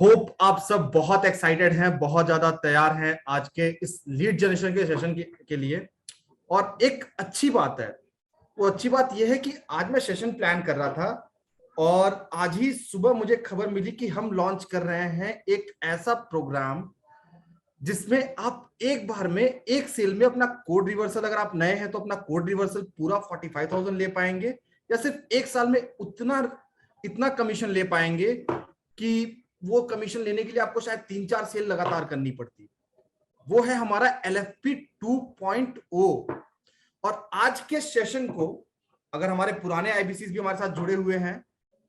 Hope आप सब बहुत एक्साइटेड हैं, बहुत ज्यादा तैयार हैं आज के इस लीड जनरेशन के सेशन के लिए। और एक अच्छी बात है, वो अच्छी बात यह है कि आज मैं सेशन प्लान कर रहा था और आज ही सुबह मुझे खबर मिली कि हम लॉन्च कर रहे हैं एक ऐसा प्रोग्राम जिसमें आप एक बार में एक सेल में अपना कोड रिवर्सल, अगर आप नए हैं तो अपना कोड रिवर्सल पूरा 45,000 ले पाएंगे, या सिर्फ एक साल में इतना कमीशन ले पाएंगे कि वो कमीशन लेने के लिए आपको शायद 3-4 सेल लगातार करनी पड़ती। वो है हमारा LFP 2.0। और आज के सेशन को अगर हमारे पुराने IBCs भी हमारे साथ जुड़े हुए हैं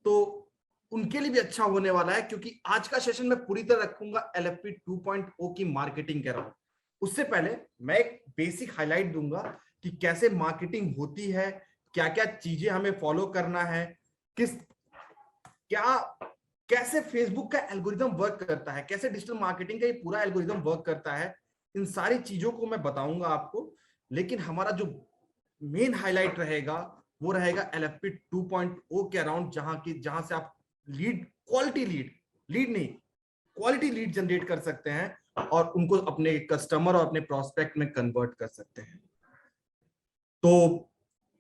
तो उनके लिए भी अच्छा होने वाला है, क्योंकि आज का सेशन मैं पूरी तरह रखूंगा LFP 2.0 की मार्केटिंग के अराउंड। उससे पहले मैं एक बेसिक हाईलाइट दूंगा कि कैसे मार्केटिंग होती है, क्या क्या चीजें हमें फॉलो करना है, कैसे फेसबुक का एल्गोरिदम वर्क करता है, कैसे डिजिटल मार्केटिंग का ये पूरा एल्गोरिदम वर्क करता है। इन सारी चीजों को मैं बताऊंगा आपको, लेकिन हमारा जो मेन हाईलाइट रहेगा वो रहेगा LFP 2.0 के अराउंड, जहां से आप क्वालिटी लीड नहीं, क्वालिटी लीड जनरेट कर सकते हैं और उनको अपने कस्टमर और अपने प्रोस्पेक्ट में कन्वर्ट कर सकते हैं। तो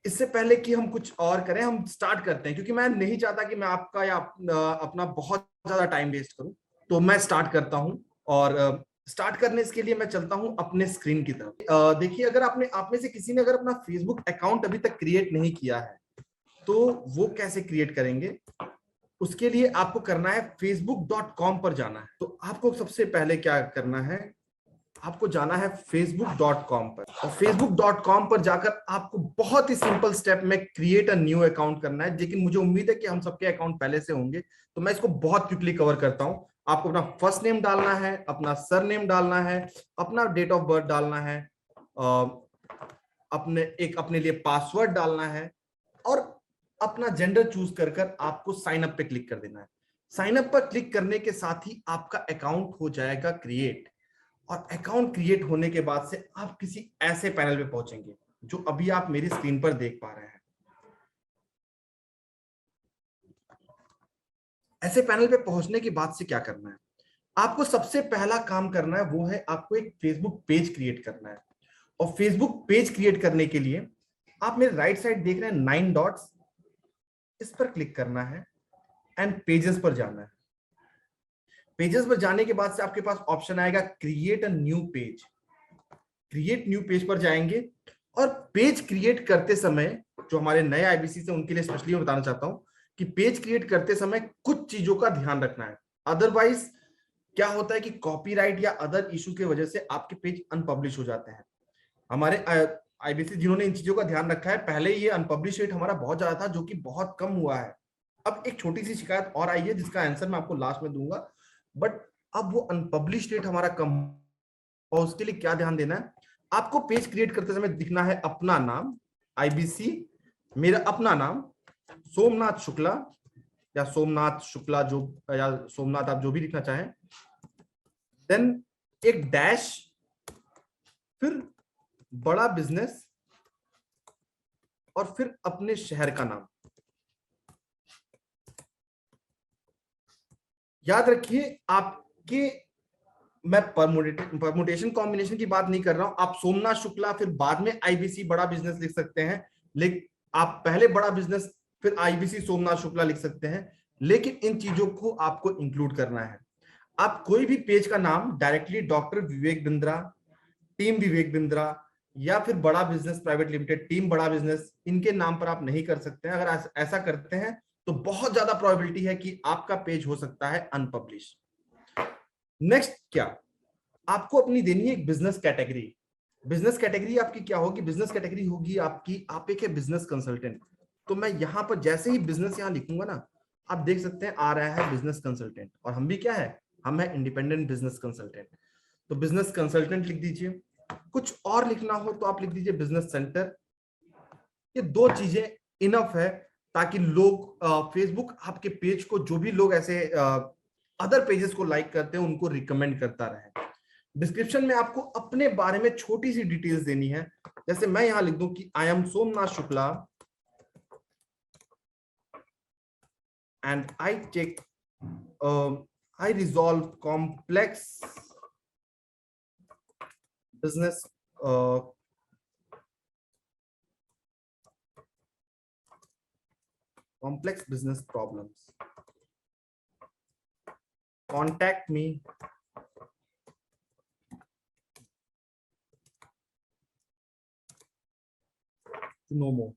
इससे पहले कि हम कुछ और करें, हम स्टार्ट करते हैं, क्योंकि मैं नहीं चाहता कि मैं आपका या अपना बहुत ज्यादा टाइम वेस्ट करूं। तो मैं स्टार्ट करता हूं और स्टार्ट करने के लिए मैं चलता हूं अपने स्क्रीन की तरफ। देखिए, अगर आप में से किसी ने अगर अपना फेसबुक अकाउंट अभी तक क्रिएट नहीं किया है तो वो कैसे क्रिएट करेंगे, उसके लिए आपको करना है facebook.com पर जाना है। तो आपको सबसे पहले क्या करना है, आपको जाना है facebook.com पर, और facebook.com पर जाकर आपको बहुत ही सिंपल स्टेप में क्रिएट अ न्यू अकाउंट करना है। लेकिन मुझे उम्मीद है कि हम सबके अकाउंट पहले से होंगे, तो मैं इसको बहुत क्विकली कवर करता हूं। आपको अपना फर्स्ट नेम डालना है, अपना सर नेम डालना है, अपना डेट ऑफ बर्थ डालना है, अपने लिए पासवर्ड डालना है और अपना जेंडर चूज कर आपको साइन अप पे क्लिक कर देना है। साइन अप पर क्लिक करने के साथ ही आपका अकाउंट हो जाएगा क्रिएट। और अकाउंट क्रिएट होने के बाद से आप किसी ऐसे पैनल पे पहुंचेंगे जो अभी आप मेरी स्क्रीन पर देख पा रहे हैं। ऐसे पैनल पे पहुंचने के बाद से क्या करना है, आपको सबसे पहला काम करना है वो है आपको एक फेसबुक पेज क्रिएट करना है। और फेसबुक पेज क्रिएट करने के लिए आप मेरे राइट साइड देख रहे हैं 9 डॉट्स, इस पर क्लिक करना है एंड पेजेस पर जाना है। पेजेस पर जाने के बाद से आपके पास ऑप्शन आएगा create a new page. Create new page पर जाएंगे और पेज क्रिएट करते समय, जो हमारे नए IBC से उनके लिए स्पेशली मैं बताना चाहता हूं कि पेज क्रिएट करते समय कुछ चीजों का ध्यान रखना है। अदरवाइज क्या होता है कि कॉपीराइट या अदर इशू की वजह से आपके पेज अनपब्लिश हो जाते हैं। हमारे IBC जिन्होंने इन चीजों का ध्यान रखा है, पहले ये अनपब्लिश रेट हमारा बहुत ज्यादा था, जो कि बहुत कम हुआ है। अब एक छोटी सी शिकायत और आई है जिसका आंसर मैं आपको लास्ट में दूंगा, बट अब वो अनपब्लिश रेट हमारा कम। और उसके लिए क्या ध्यान देना है, आपको पेज क्रिएट करते समय दिखना है अपना नाम IBC, मेरा अपना नाम सोमनाथ शुक्ला या सोमनाथ शुक्ला, जो या सोमनाथ आप जो भी लिखना चाहें, देन एक डैश, फिर बड़ा बिजनेस और फिर अपने शहर का नाम। याद रखिए, आपके मैं परमुटेशन कॉम्बिनेशन की बात नहीं कर रहा हूं। आप सोमनाथ शुक्ला फिर बाद में IBC बड़ा बिजनेस लिख सकते हैं, लेकिन आप पहले बड़ा बिजनेस फिर IBC सोमनाथ शुक्ला लिख सकते हैं, लेकिन इन चीजों को आपको इंक्लूड करना है। आप कोई भी पेज का नाम directly doctor Vivek Bindra, team Vivek Bindra या फिर बड़ा बिजनेस प्राइवेट लिमिटेड, टीम बड़ा बिजनेस, इनके नाम पर आप नहीं कर सकते हैं। अगर ऐसा करते हैं तो बहुत ज्यादा प्रोबेबिलिटी है कि आपका पेज हो सकता है अनपब्लिश। नेक्स्ट क्या, आपको अपनी देनी है एक बिजनेस कैटेगरी। बिजनेस कैटेगरी आपकी क्या होगी, बिजनेस कैटेगरी होगी आपकी, आप एक है बिजनेस कंसल्टेंट। तो मैं यहां पर जैसे ही बिजनेस यहां लिखूंगा ना, आप देख सकते हैं आ रहा है बिजनेस कंसल्टेंट, और हम भी क्या है, हम है इंडिपेंडेंट बिजनेस कंसल्टेंट। तो बिजनेस कंसल्टेंट लिख दीजिए। कुछ और लिखना हो तो आप लिख दीजिए बिजनेस सेंटर। ये 2 चीजें इनफ है ताकि लोग फेसबुक आपके पेज को, जो भी लोग ऐसे अदर पेजेस को लाइक करते हैं, उनको रिकमेंड करता रहे। डिस्क्रिप्शन में आपको अपने बारे में छोटी सी डिटेल्स देनी है। जैसे मैं यहां लिख दूं कि I am Somnath Shukla and I take I resolve business uh, complex business problems. Contact me to know more.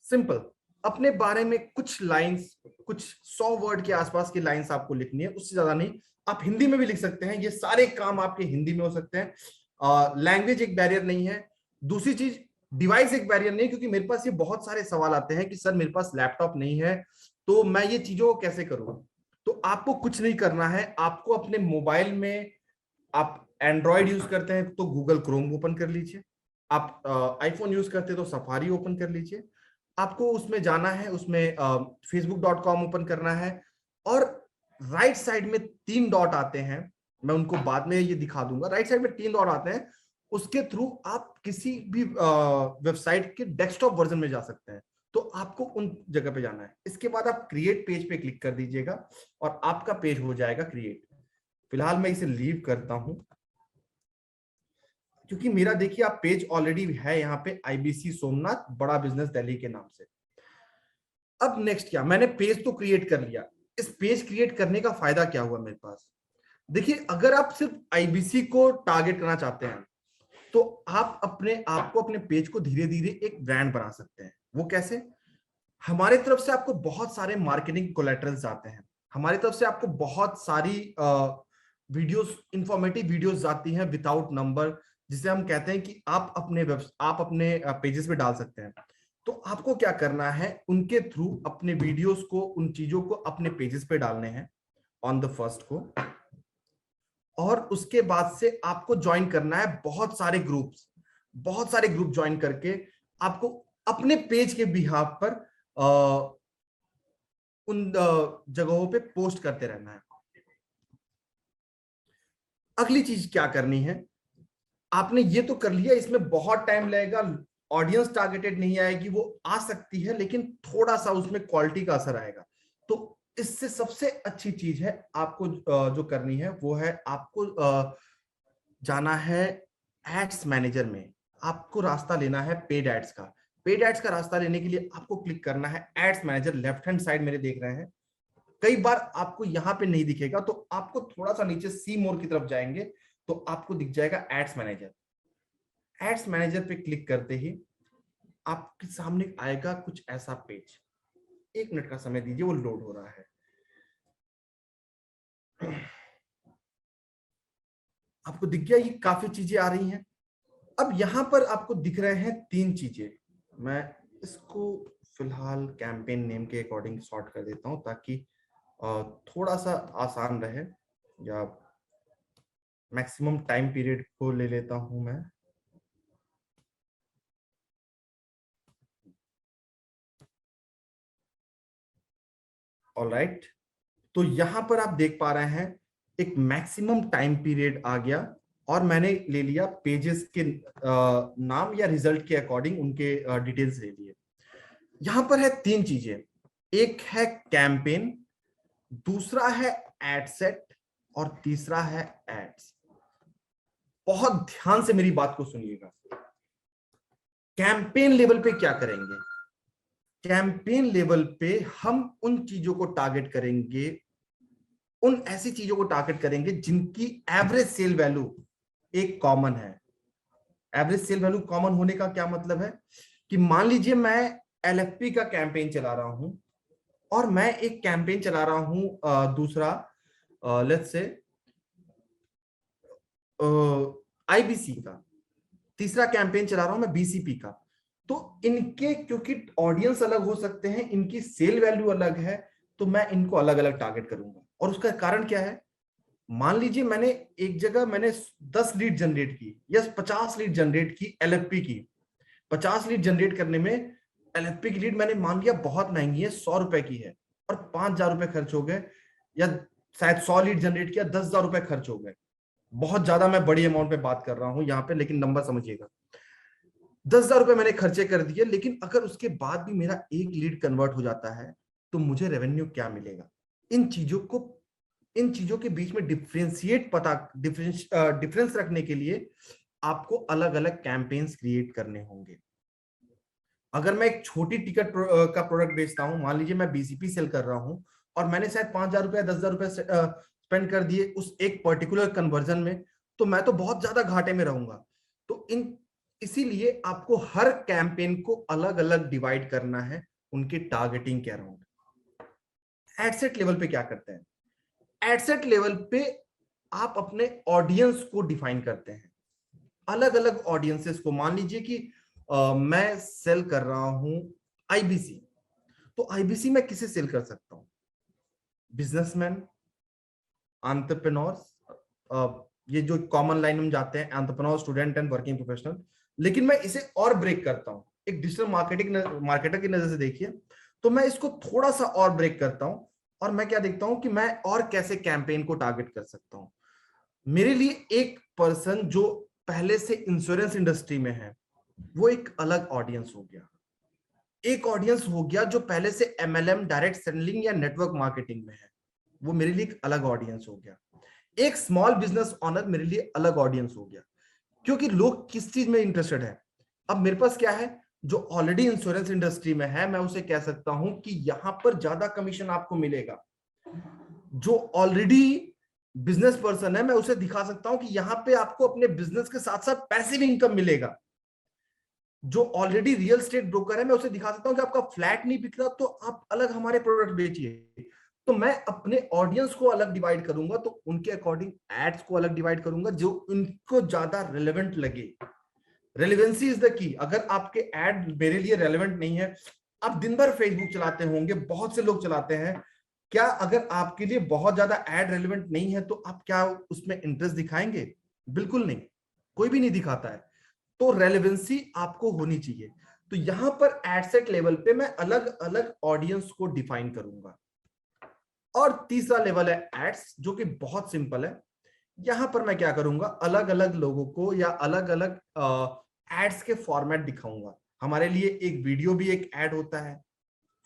Simple, अपने बारे में कुछ लाइंस, कुछ 100 वर्ड के आसपास की लाइंस आपको लिखनी है, उससे ज्यादा नहीं। आप हिंदी में भी लिख सकते हैं, ये सारे काम आपके हिंदी में हो सकते हैं। लैंग्वेज एक बैरियर नहीं है। दूसरी चीज, डिवाइस एक बैरियर नहीं, क्योंकि मेरे पास ये बहुत सारे सवाल आते हैं कि सर मेरे पास लैपटॉप नहीं है तो मैं ये चीजों को कैसे करूं। तो आपको कुछ नहीं करना है, आपको अपने मोबाइल में, आप एंड्रॉइड यूज करते हैं तो गूगल क्रोम ओपन कर लीजिए, आप आईफोन यूज करते हैं तो सफारी ओपन कर लीजिए। आपको उसमें जाना है, उसमें facebook.com ओपन करना है, और राइट साइड में 3 डॉट आते हैं, मैं उनको बाद में ये दिखा दूंगा। राइट साइड में 3 डॉट आते हैं, उसके थ्रू आप किसी भी वेबसाइट के डेस्कटॉप वर्जन में जा सकते हैं। तो आपको उन जगह पे जाना है। इसके बाद आप क्रिएट पेज पे क्लिक कर दीजिएगा और आपका पेज हो जाएगा क्रिएट। फिलहाल मैं इसे लीव करता हूं, क्योंकि मेरा देखिए आप पेज ऑलरेडी है यहाँ पे, आईबीसी सोमनाथ बड़ा बिजनेस दिल्ली के नाम से। अब नेक्स्ट क्या, मैंने पेज तो क्रिएट कर लिया। इस पेज क्रिएट करने का फायदा क्या हुआ मेरे पास? देखिए, अगर आप सिर्फ आईबीसी को टारगेट करना चाहते हैं तो आप अपने आप को, अपने पेज को धीरे धीरे एक ब्रांड बना सकते हैं। वो कैसे? हमारे तरफ से आपको बहुत सारे मार्केटिंग कोलैटरल्स आते हैं, हमारी तरफ से आपको बहुत सारी वीडियोस, इंफॉर्मेटिव वीडियोस आती हैं विदाउट नंबर, जिसे हम कहते हैं कि आप अपने पेजेस पे डाल सकते हैं। तो आपको क्या करना है, उनके थ्रू अपने वीडियोस को, उन चीजों को अपने पेजेस पे डालने हैं ऑन द फर्स्ट को, और उसके बाद से आपको ज्वाइन करना है बहुत सारे ग्रुप्स। बहुत सारे ग्रुप ज्वाइन करके आपको अपने पेज के बिहाफ पर उन जगहों पे पोस्ट करते रहना है। अगली चीज क्या करनी है, आपने ये तो कर लिया, इसमें बहुत टाइम लगेगा, ऑडियंस टारगेटेड नहीं आएगी, वो आ सकती है लेकिन थोड़ा सा उसमें क्वालिटी का असर आएगा। तो इससे सबसे अच्छी चीज है आपको जो करनी है वो है, आपको जाना है एड्स मैनेजर में। आपको रास्ता लेना है पेड एड्स का। पेड एड्स का रास्ता लेने के लिए आपको क्लिक करना है ads manager, left hand side मेरे देख रहे हैं। कई बार आपको यहां पे नहीं दिखेगा, तो आपको थोड़ा सा नीचे सी मोर की तरफ जाएंगे तो आपको दिख जाएगा एड्स मैनेजर। एड्स मैनेजर पे क्लिक करते ही आपके सामने आएगा कुछ ऐसा पेज। 1 मिनट का समय दीजिए, वो लोड हो रहा है। आपको दिख गया, ये काफी चीजें आ रही हैं। अब यहां पर आपको दिख रहे हैं 3 चीजें। मैं इसको फिलहाल कैंपेन नेम के अकॉर्डिंग सॉर्ट कर देता हूं ताकि थोड़ा सा आसान रहे, या मैक्सिमम टाइम पीरियड को ले लेता हूं मैं। ऑलराइट, तो यहां पर आप देख पा रहे हैं एक मैक्सिमम टाइम पीरियड आ गया, और मैंने ले लिया पेजेस के नाम या रिजल्ट के अकॉर्डिंग उनके डिटेल्स ले लिए। यहां पर है 3 चीजें, एक है कैंपेन, दूसरा है एड सेट, और तीसरा है एड्स। बहुत ध्यान से मेरी बात को सुनिएगा। कैंपेन लेवल पे क्या करेंगे? कैंपेन लेवल पे हम उन चीजों को टारगेट करेंगे, उन ऐसी चीजों को टारगेट करेंगे जिनकी एवरेज सेल वैल्यू एक कॉमन है। एवरेज सेल वैल्यू कॉमन होने का क्या मतलब है कि मान लीजिए मैं एलएफपी का कैंपेन चला रहा हूं, और मैं एक कैंपेन चला रहा हूं दूसरा, लेट्स से आईबीसी का, तीसरा कैंपेन चला रहा हूं मैं बीसीपी का। तो इनके क्योंकि ऑडियंस अलग हो सकते हैं, इनकी सेल वैल्यू अलग है, तो मैं इनको अलग अलग टारगेट करूंगा। और उसका कारण क्या है, मान लीजिए मैंने एक जगह मैंने 10 लीड जनरेट की या 50 लीड जनरेट की एलएफपी की। 50 लीड जनरेट करने में एलएफपी की लीड मैंने मान लिया बहुत महंगी है, 100 रुपए की है, और 5,000 रुपए खर्च हो गए, या शायद 100 लीड जनरेट किया, 10,000 रुपए खर्च हो गए। बहुत ज्यादा मैं बड़ी अमाउंट पे बात कर रहा हूं यहाँ पे, लेकिन नंबर समझिएगा। 10,000 रुपए मैंने खर्चे कर दिए, लेकिन अगर उसके बाद भी मेरा एक लीड कन्वर्ट हो जाता है तो मुझे रेवेन्यू क्या मिलेगा। इन चीजों के बीच में डिफरेंस रखने के लिए आपको अलग अलग कैंपेन्स क्रिएट करने होंगे। अगर मैं एक छोटी टिकट का प्रोडक्ट बेचता हूं, मान लीजिए मैं बीसीपी सेल कर रहा हूं और मैंने शायद 5,000 रुपया 10,000 रुपया स्पेंड कर दिए उस एक पर्टिकुलर कन्वर्जन में, तो मैं तो बहुत ज्यादा घाटे में रहूंगा। तो इसीलिए आपको हर कैंपेन को अलग अलग डिवाइड करना है उनके टारगेटिंग के अराउंड। एडसेट लेवल पे क्या करते हैं, एडसेट लेवल पे आप अपने ऑडियंस को डिफाइन करते हैं, अलग अलग ऑडियंसेस को। मान लीजिए कि मैं सेल कर रहा हूं आईबीसी, तो आईबीसी में किसे सेल कर सकता हूं, बिजनेसमैन, एंटरप्रेन्योर्स, ये जो कॉमन लाइन में जाते हैं, entrepreneur, student and working professional. लेकिन मैं इसे और ब्रेक करता हूं, एक डिजिटल मार्केटर की नजर से देखिए, तो मैं इसको थोड़ा सा और ब्रेक करता हूं और मैं क्या देखता हूं कि मैं और कैसे कैंपेन को टारगेट कर सकता हूं। मेरे लिए एक पर्सन जो पहले से इंश्योरेंस इंडस्ट्री में है, वो एक अलग ऑडियंस हो गया। एक ऑडियंस हो गया जो पहले से एमएलएम, डायरेक्ट सेलिंग या नेटवर्क मार्केटिंग में है, वो मेरे लिए एक अलग ऑडियंस हो गया। एक स्मॉल बिजनेस ओनर मेरे लिए अलग ऑडियंस हो गया, क्योंकि लोग किस चीज में इंटरेस्टेड है। अब मेरे पास क्या है, जो ऑलरेडी इंश्योरेंस इंडस्ट्री में है, मैं उसे कह सकता हूं कि यहां पर ज्यादा कमीशन आपको मिलेगा। जो ऑलरेडी बिजनेस पर्सन है, मैं उसे दिखा सकता हूं कि यहां पे आपको अपने बिजनेस के साथ साथ पैसिव इनकम मिलेगा। जो ऑलरेडी रियल स्टेट ब्रोकर है, मैं उसे दिखा सकता हूं कि आपका फ्लैट नहीं बिक रहा, तो आप अलग हमारे प्रोडक्ट बेचिए। तो मैं अपने ऑडियंस को अलग डिवाइड करूंगा, तो उनके अकॉर्डिंग एड्स को अलग डिवाइड करूंगा जो उनको ज्यादा रेलेवेंट लगे। Relevancy is the key. अगर आपके एड मेरे लिए रेलेवेंट नहीं है, आप दिन भर फेसबुक चलाते होंगे, बहुत से लोग चलाते हैं, क्या अगर आपके लिए बहुत ज्यादा एड रेलेवेंट नहीं है तो आप क्या उसमें इंटरेस्ट दिखाएंगे? बिल्कुल नहीं, कोई भी नहीं दिखाता है। तो रेलेवेंसी आपको होनी चाहिए। तो यहां पर एडसेट लेवल पे मैं अलग अलग ऑडियंस को डिफाइन करूंगा। और तीसरा लेवल है एड्स, जो कि बहुत सिंपल है। यहां पर मैं क्या करूंगा, अलग अलग लोगों को या अलग अलग एड्स के फॉर्मेट दिखाऊंगा। हमारे लिए एक वीडियो भी एक एड होता है,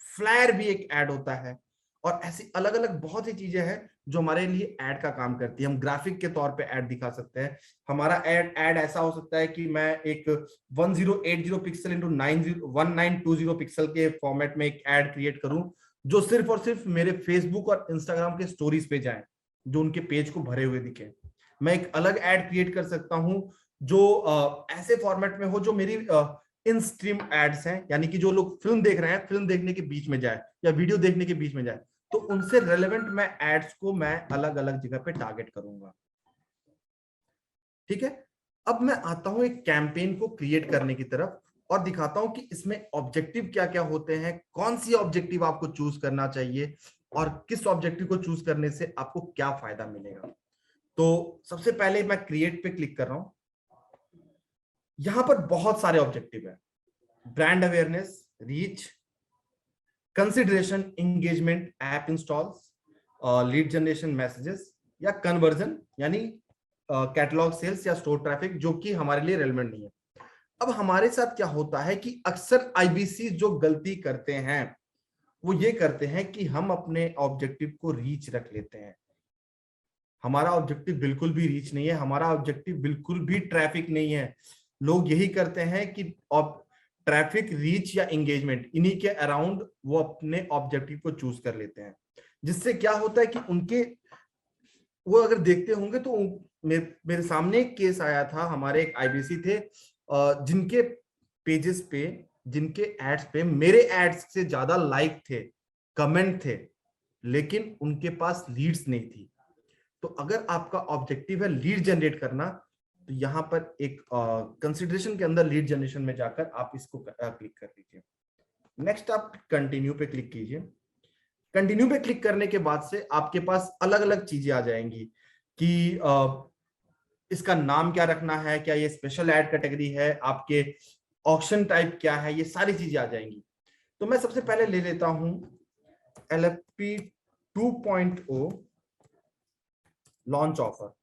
फ्लायर भी एक ऐड होता है, और ऐसी अलग अलग बहुत सी चीजें हैं जो हमारे लिए ऐड का काम करती है। हम ग्राफिक के तौर पे ऐड दिखा सकते हैं। हमारा ऐड ऐसा हो सकता है कि मैं एक 1080 पिक्सल इंटू 1920 पिक्सल के फॉर्मेट में एक ऐड क्रिएट करूं, जो सिर्फ और सिर्फ मेरे फेसबुक और इंस्टाग्राम के स्टोरीज पे जाए, जो उनके पेज को भरे हुए दिखे। मैं एक अलग ऐड क्रिएट कर सकता हूं जो ऐसे फॉर्मेट में हो जो मेरी इन स्ट्रीम एड्स हैं, यानी कि जो लोग फिल्म देख रहे हैं, फिल्म देखने के बीच में जाए या वीडियो देखने के बीच में जाए, तो उनसे रेलेवेंट मैं एड्स को मैं अलग अलग जगह पे टारगेट करूंगा। ठीक है, अब मैं आता हूं एक कैंपेन को क्रिएट करने की तरफ और दिखाता हूं कि इसमें ऑब्जेक्टिव क्या क्या होते हैं, कौन सी ऑब्जेक्टिव आपको चूज करना चाहिए और किस ऑब्जेक्टिव को चूज करने से आपको क्या फायदा मिलेगा। तो सबसे पहले मैं क्रिएट पे क्लिक कर रहा हूं। यहां पर बहुत सारे ऑब्जेक्टिव है, brand awareness, reach, consideration, engagement, app installs, lead generation, messages, या कन्वर्जन यानी कैटलॉग सेल्स या स्टोर ट्रैफिक, जो कि हमारे लिए रेलेवेंट नहीं है। अब हमारे साथ क्या होता है कि अक्सर आईबीसी जो गलती करते हैं वो ये करते हैं कि हम अपने ऑब्जेक्टिव को रीच रख लेते हैं। हमारा ऑब्जेक्टिव बिल्कुल भी रीच नहीं है, हमारा ऑब्जेक्टिव बिल्कुल भी ट्रैफिक नहीं है। लोग यही करते हैं कि ट्रैफिक, रीच या एंगेजमेंट, इन्हीं के अराउंड वो अपने ऑब्जेक्टिव को चूज कर लेते हैं, जिससे क्या होता है कि उनके, वो अगर देखते होंगे तो मेरे सामने एक केस आया था, हमारे एक आईबीसी थे जिनके पेजेस पे, जिनके एड्स पे मेरे एड्स से ज्यादा लाइक थे, कमेंट थे, लेकिन उनके पास लीड्स नहीं थी। तो अगर आपका ऑब्जेक्टिव है लीड जनरेट करना, तो यहां पर एक कंसिडरेशन के अंदर लीड जनरेशन में जाकर आप इसको क्लिक कर लीजिए। नेक्स्ट आप कंटिन्यू पे क्लिक कीजिए। कंटिन्यू पे क्लिक करने के बाद से आपके पास अलग अलग चीजें आ जाएंगी कि इसका नाम क्या रखना है, क्या ये स्पेशल ऐड कैटेगरी है, आपके ऑप्शन टाइप क्या है, ये सारी चीजें आ जाएंगी। तो मैं सबसे पहले ले लेता हूं LFP 2.0 launch offer.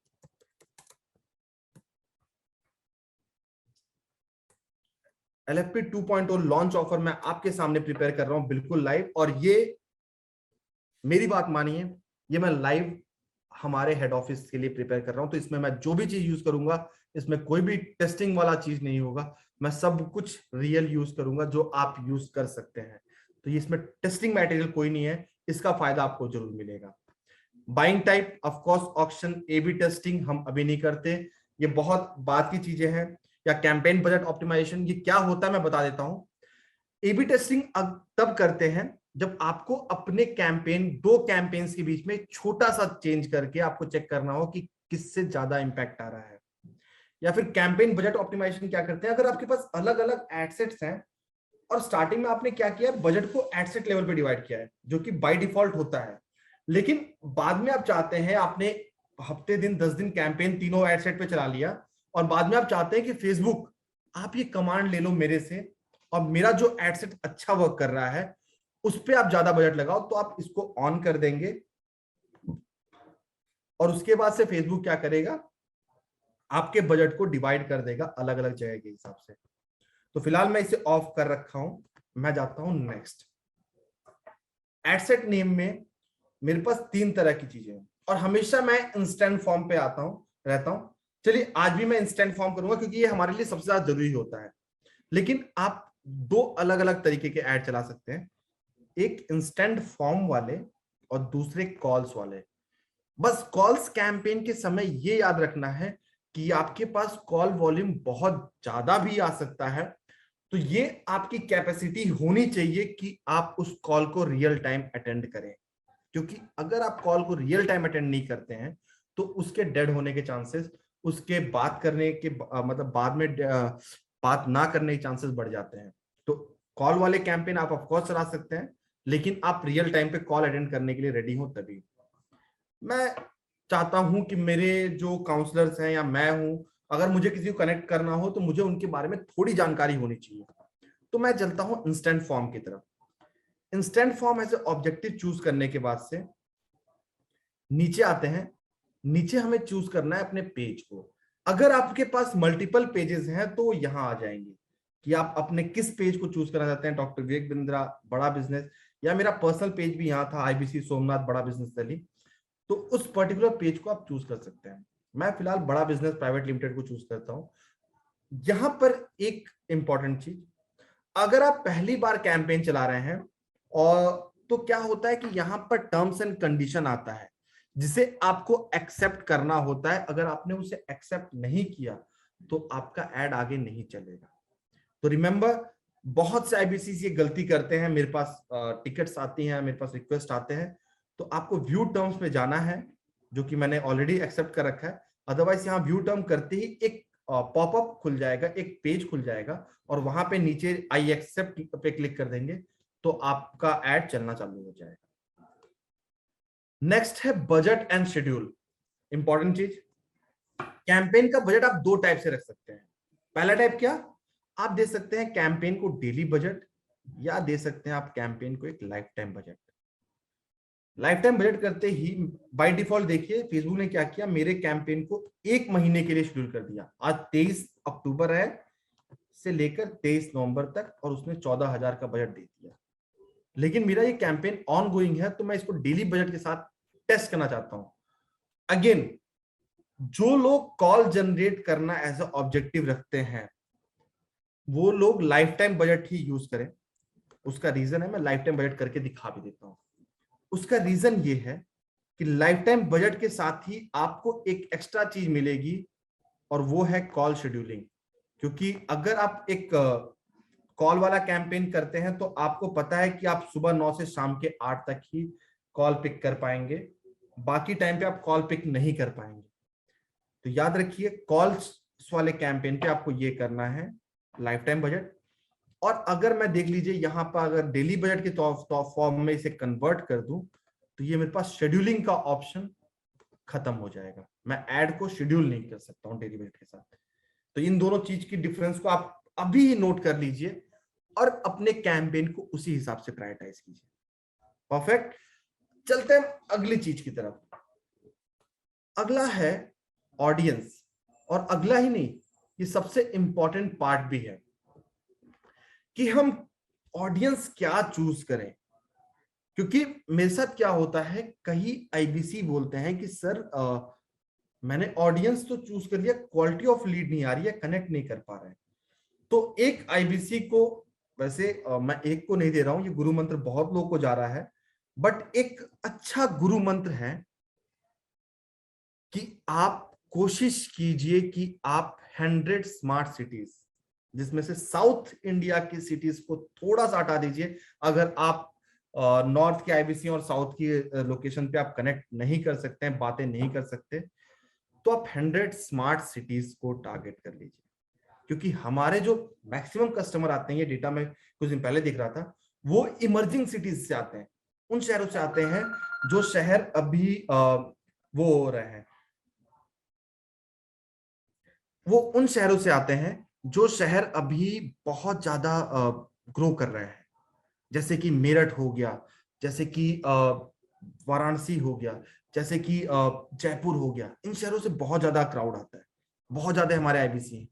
LFP 2.0 launch offer मैं आपके सामने प्रिपेयर कर रहा हूं बिल्कुल लाइव, और ये मेरी बात मानिए, ये मैं लाइव हमारे हेड ऑफिस के लिए प्रिपेयर कर रहा हूं, तो इसमें मैं जो भी चीज यूज करूंगा, इसमें कोई भी टेस्टिंग वाला चीज नहीं होगा। मैं सब कुछ रियल यूज करूंगा जो आप यूज कर सकते हैं। तो ये इसमें टेस्टिंग मटेरियल कोई नहीं है, इसका फायदा आपको जरूर मिलेगा। Buying type, of course auction, A B testing हम अभी नहीं करते, ये बहुत बात की चीजें हैं। या कैंपेन बजट ऑप्टिमाइजेशन, ये क्या होता है मैं बता देता हूं। ए बी टेस्टिंग तब करते हैं जब आपको अपने कैंपेन, दो कैंपेन्स के बीच में छोटा सा चेंज करके आपको चेक करना हो कि किससे ज्यादा इंपैक्ट आ रहा है। या फिर कैंपेन बजट ऑप्टिमाइजेशन क्या करते हैं, अगर आपके पास अलग अलग एडसेट्स हैं और स्टार्टिंग में आपने क्या किया, बजट को एडसेट लेवल पे डिवाइड किया है, जो कि बाय डिफॉल्ट होता है। लेकिन बाद में आप चाहते हैं, आपने हफ्ते दिन 10 दिन कैंपेन तीनों एडसेट पे चला लिया, और बाद में आप चाहते हैं कि फेसबुक आप ये कमांड ले लो मेरे से, और मेरा जो एडसेट अच्छा वर्क कर रहा है उस पर आप ज्यादा बजट लगाओ, तो आप इसको ऑन कर देंगे। और उसके बाद से फेसबुक क्या करेगा, आपके बजट को डिवाइड कर देगा अलग अलग जगह के हिसाब से। तो फिलहाल मैं इसे ऑफ कर रखा हूं, मैं जाता हूं नेक्स्ट। एडसेट नेम में मेरे पास 3 तरह की चीजें हैं, और हमेशा मैं इंस्टेंट फॉर्म पे आता हूं, रहता हूं। चलिए आज भी मैं इंस्टेंट फॉर्म करूंगा, क्योंकि ये हमारे लिए सबसे ज्यादा जरूरी होता है। लेकिन आप 2 अलग अलग तरीके के ऐड चला सकते हैं, एक इंस्टेंट फॉर्म वाले और दूसरे कॉल्स वाले। बस कॉल्स कैंपेन के समय ये याद रखना है कि आपके पास कॉल वॉल्यूम बहुत ज्यादा भी आ सकता है, तो ये आपकी कैपेसिटी होनी चाहिए कि आप उस कॉल को रियल टाइम अटेंड करें। क्योंकि अगर आप कॉल को रियल टाइम अटेंड नहीं करते हैं तो उसके डेड होने के चांसेस, उसके बात करने के मतलब बाद में बात ना करने के चांसेस बढ़ जाते हैं। तो कॉल वाले कैंपेन आप ऑफ कोर्स चला सकते हैं, लेकिन आप रियल टाइम पे कॉल अटेंड करने के लिए रेडी हो तभी। मैं चाहता हूं कि मेरे जो काउंसलर्स हैं या मैं हूं, अगर मुझे किसी को कनेक्ट करना हो तो मुझे उनके बारे में थोड़ी जानकारी होनी चाहिए। तो मैं चलता हूं इंस्टेंट फॉर्म की तरफ। Instant form as a objective choose करने के बाद से नीचे आते हैं। नीचे हमें चूज करना है अपने पेज को। अगर आपके पास मल्टीपल पेजेस हैं तो यहां आ जाएंगे कि आप अपने किस पेज को चूज करना चाहते हैं, डॉक्टर विवेक बिंद्रा बड़ा बिजनेस, या मेरा पर्सनल पेज भी यहाँ था, आईबीसी सोमनाथ बड़ा बिजनेस दिल्ली। तो उस पर्टिकुलर पेज को आप चूज कर सकते हैं। मैं फिलहाल बड़ा बिजनेस प्राइवेट लिमिटेड को चूज करता हूं। यहां पर एक इंपॉर्टेंट चीज, अगर आप पहली बार कैंपेन चला रहे हैं और तो क्या होता है कि यहां पर टर्म्स एंड कंडीशन आता है जिसे आपको एक्सेप्ट करना होता है। अगर आपने उसे एक्सेप्ट नहीं किया तो आपका एड आगे नहीं चलेगा। तो रिमेंबर, बहुत से आईबीसी ये गलती करते हैं, मेरे पास टिकट्स आती हैं, मेरे पास रिक्वेस्ट आते हैं, तो आपको व्यू टर्म्स में जाना है, जो कि मैंने ऑलरेडी एक्सेप्ट कर रखा है। अदरवाइज यहाँ व्यू टर्म करते ही एक पॉपअप खुल जाएगा, एक पेज खुल जाएगा, और वहां पे नीचे आई एक्सेप्ट पे क्लिक कर देंगे तो आपका एड चलना चालू हो जाएगा। नेक्स्ट है बजट एंड शेड्यूल। इंपॉर्टेंट चीज, कैंपेन का बजट आप 2 टाइप से रख सकते हैं। पहला टाइप क्या, आप दे सकते हैं कैंपेन को डेली बजट, या दे सकते हैं आप कैंपेन को एक life time budget. Life time budget करते ही बाय डिफॉल्ट देखिए फेसबुक ने क्या किया, मेरे कैंपेन को 1 महीने के लिए शेड्यूल कर दिया। आज 23 अक्टूबर है, से लेकर 23 नवंबर तक, और उसने 14,000 का बजट दे दिया। लेकिन मेरा ये कैंपेन ऑन गोइंग है, तो मैं इसको डेली बजट के साथ टेस्ट करना चाहता हूं। अगेन, जो लोग कॉल जनरेट करना एज अ ऑब्जेक्टिव रखते हैं वो लोग लाइफ टाइम बजट ही यूज करें। उसका रीजन है, मैं लाइफ टाइम बजट करके दिखा भी देता हूं। उसका रीजन ये है कि लाइफ टाइम बजट के साथ ही आपको एक एक्स्ट्रा चीज मिलेगी, और वो है कॉल शेड्यूलिंग। क्योंकि अगर आप एक कॉल वाला कैंपेन करते हैं तो आपको पता है कि आप सुबह 9 से शाम के 8 तक ही कॉल पिक कर पाएंगे, बाकी टाइम पे आप कॉल पिक नहीं कर पाएंगे। तो याद रखिए, कॉल्स वाले कैंपेन पे आपको ये करना है लाइफ टाइम बजट। और अगर मैं देख लीजिए यहाँ पर, अगर डेली बजट के फॉर्म में इसे कन्वर्ट कर दूं तो ये मेरे पास शेड्यूलिंग का ऑप्शन खत्म हो जाएगा। मैं ऐड को शेड्यूल नहीं कर सकता हूँ डेली बजट के साथ। तो इन दोनों चीज की डिफरेंस को आप अभी ही नोट कर लीजिए और अपने कैंपेन को उसी हिसाब से प्रायोरिटाइज कीजिए। परफेक्ट। चलते हैं अगली चीज की तरफ। अगला है ऑडियंस। और अगला ही नहीं, ये सबसे इंपॉर्टेंट पार्ट भी है कि हम ऑडियंस क्या चूज करें। क्योंकि मेरे साथ क्या होता है, कई आईबीसी बोलते हैं कि सर मैंने ऑडियंस तो चूज कर लिया, क्वालिटी ऑफ लीड नहीं आ रही है, कनेक्ट नहीं कर पा रहे हैं। तो एक आईबीसी को, वैसे मैं एक को नहीं दे रहा हूं, ये गुरु मंत्र बहुत लोग को जा रहा है, बट एक अच्छा गुरु मंत्र है कि आप कोशिश कीजिए कि आप 100 स्मार्ट सिटीज, जिसमें से साउथ इंडिया की सिटीज को थोड़ा सा हटा दीजिए। अगर आप नॉर्थ के आईबीसी और साउथ की लोकेशन पे आप कनेक्ट नहीं कर सकते हैं, बातें नहीं कर सकते, तो आप 100 स्मार्ट सिटीज को टारगेट कर लीजिए। क्योंकि हमारे जो मैक्सिमम कस्टमर आते हैं, ये डेटा में कुछ दिन पहले दिख रहा था, वो इमर्जिंग सिटीज से आते हैं, उन शहरों से आते हैं जो शहर अभी वो हो रहे हैं, वो उन शहरों से आते हैं जो शहर अभी बहुत ज्यादा ग्रो कर रहे हैं, जैसे कि मेरठ हो गया, जैसे कि वाराणसी हो गया, जैसे कि जयपुर हो गया। इन शहरों से बहुत ज्यादा क्राउड आता है, बहुत ज्यादा हमारे आईबीसी हैं।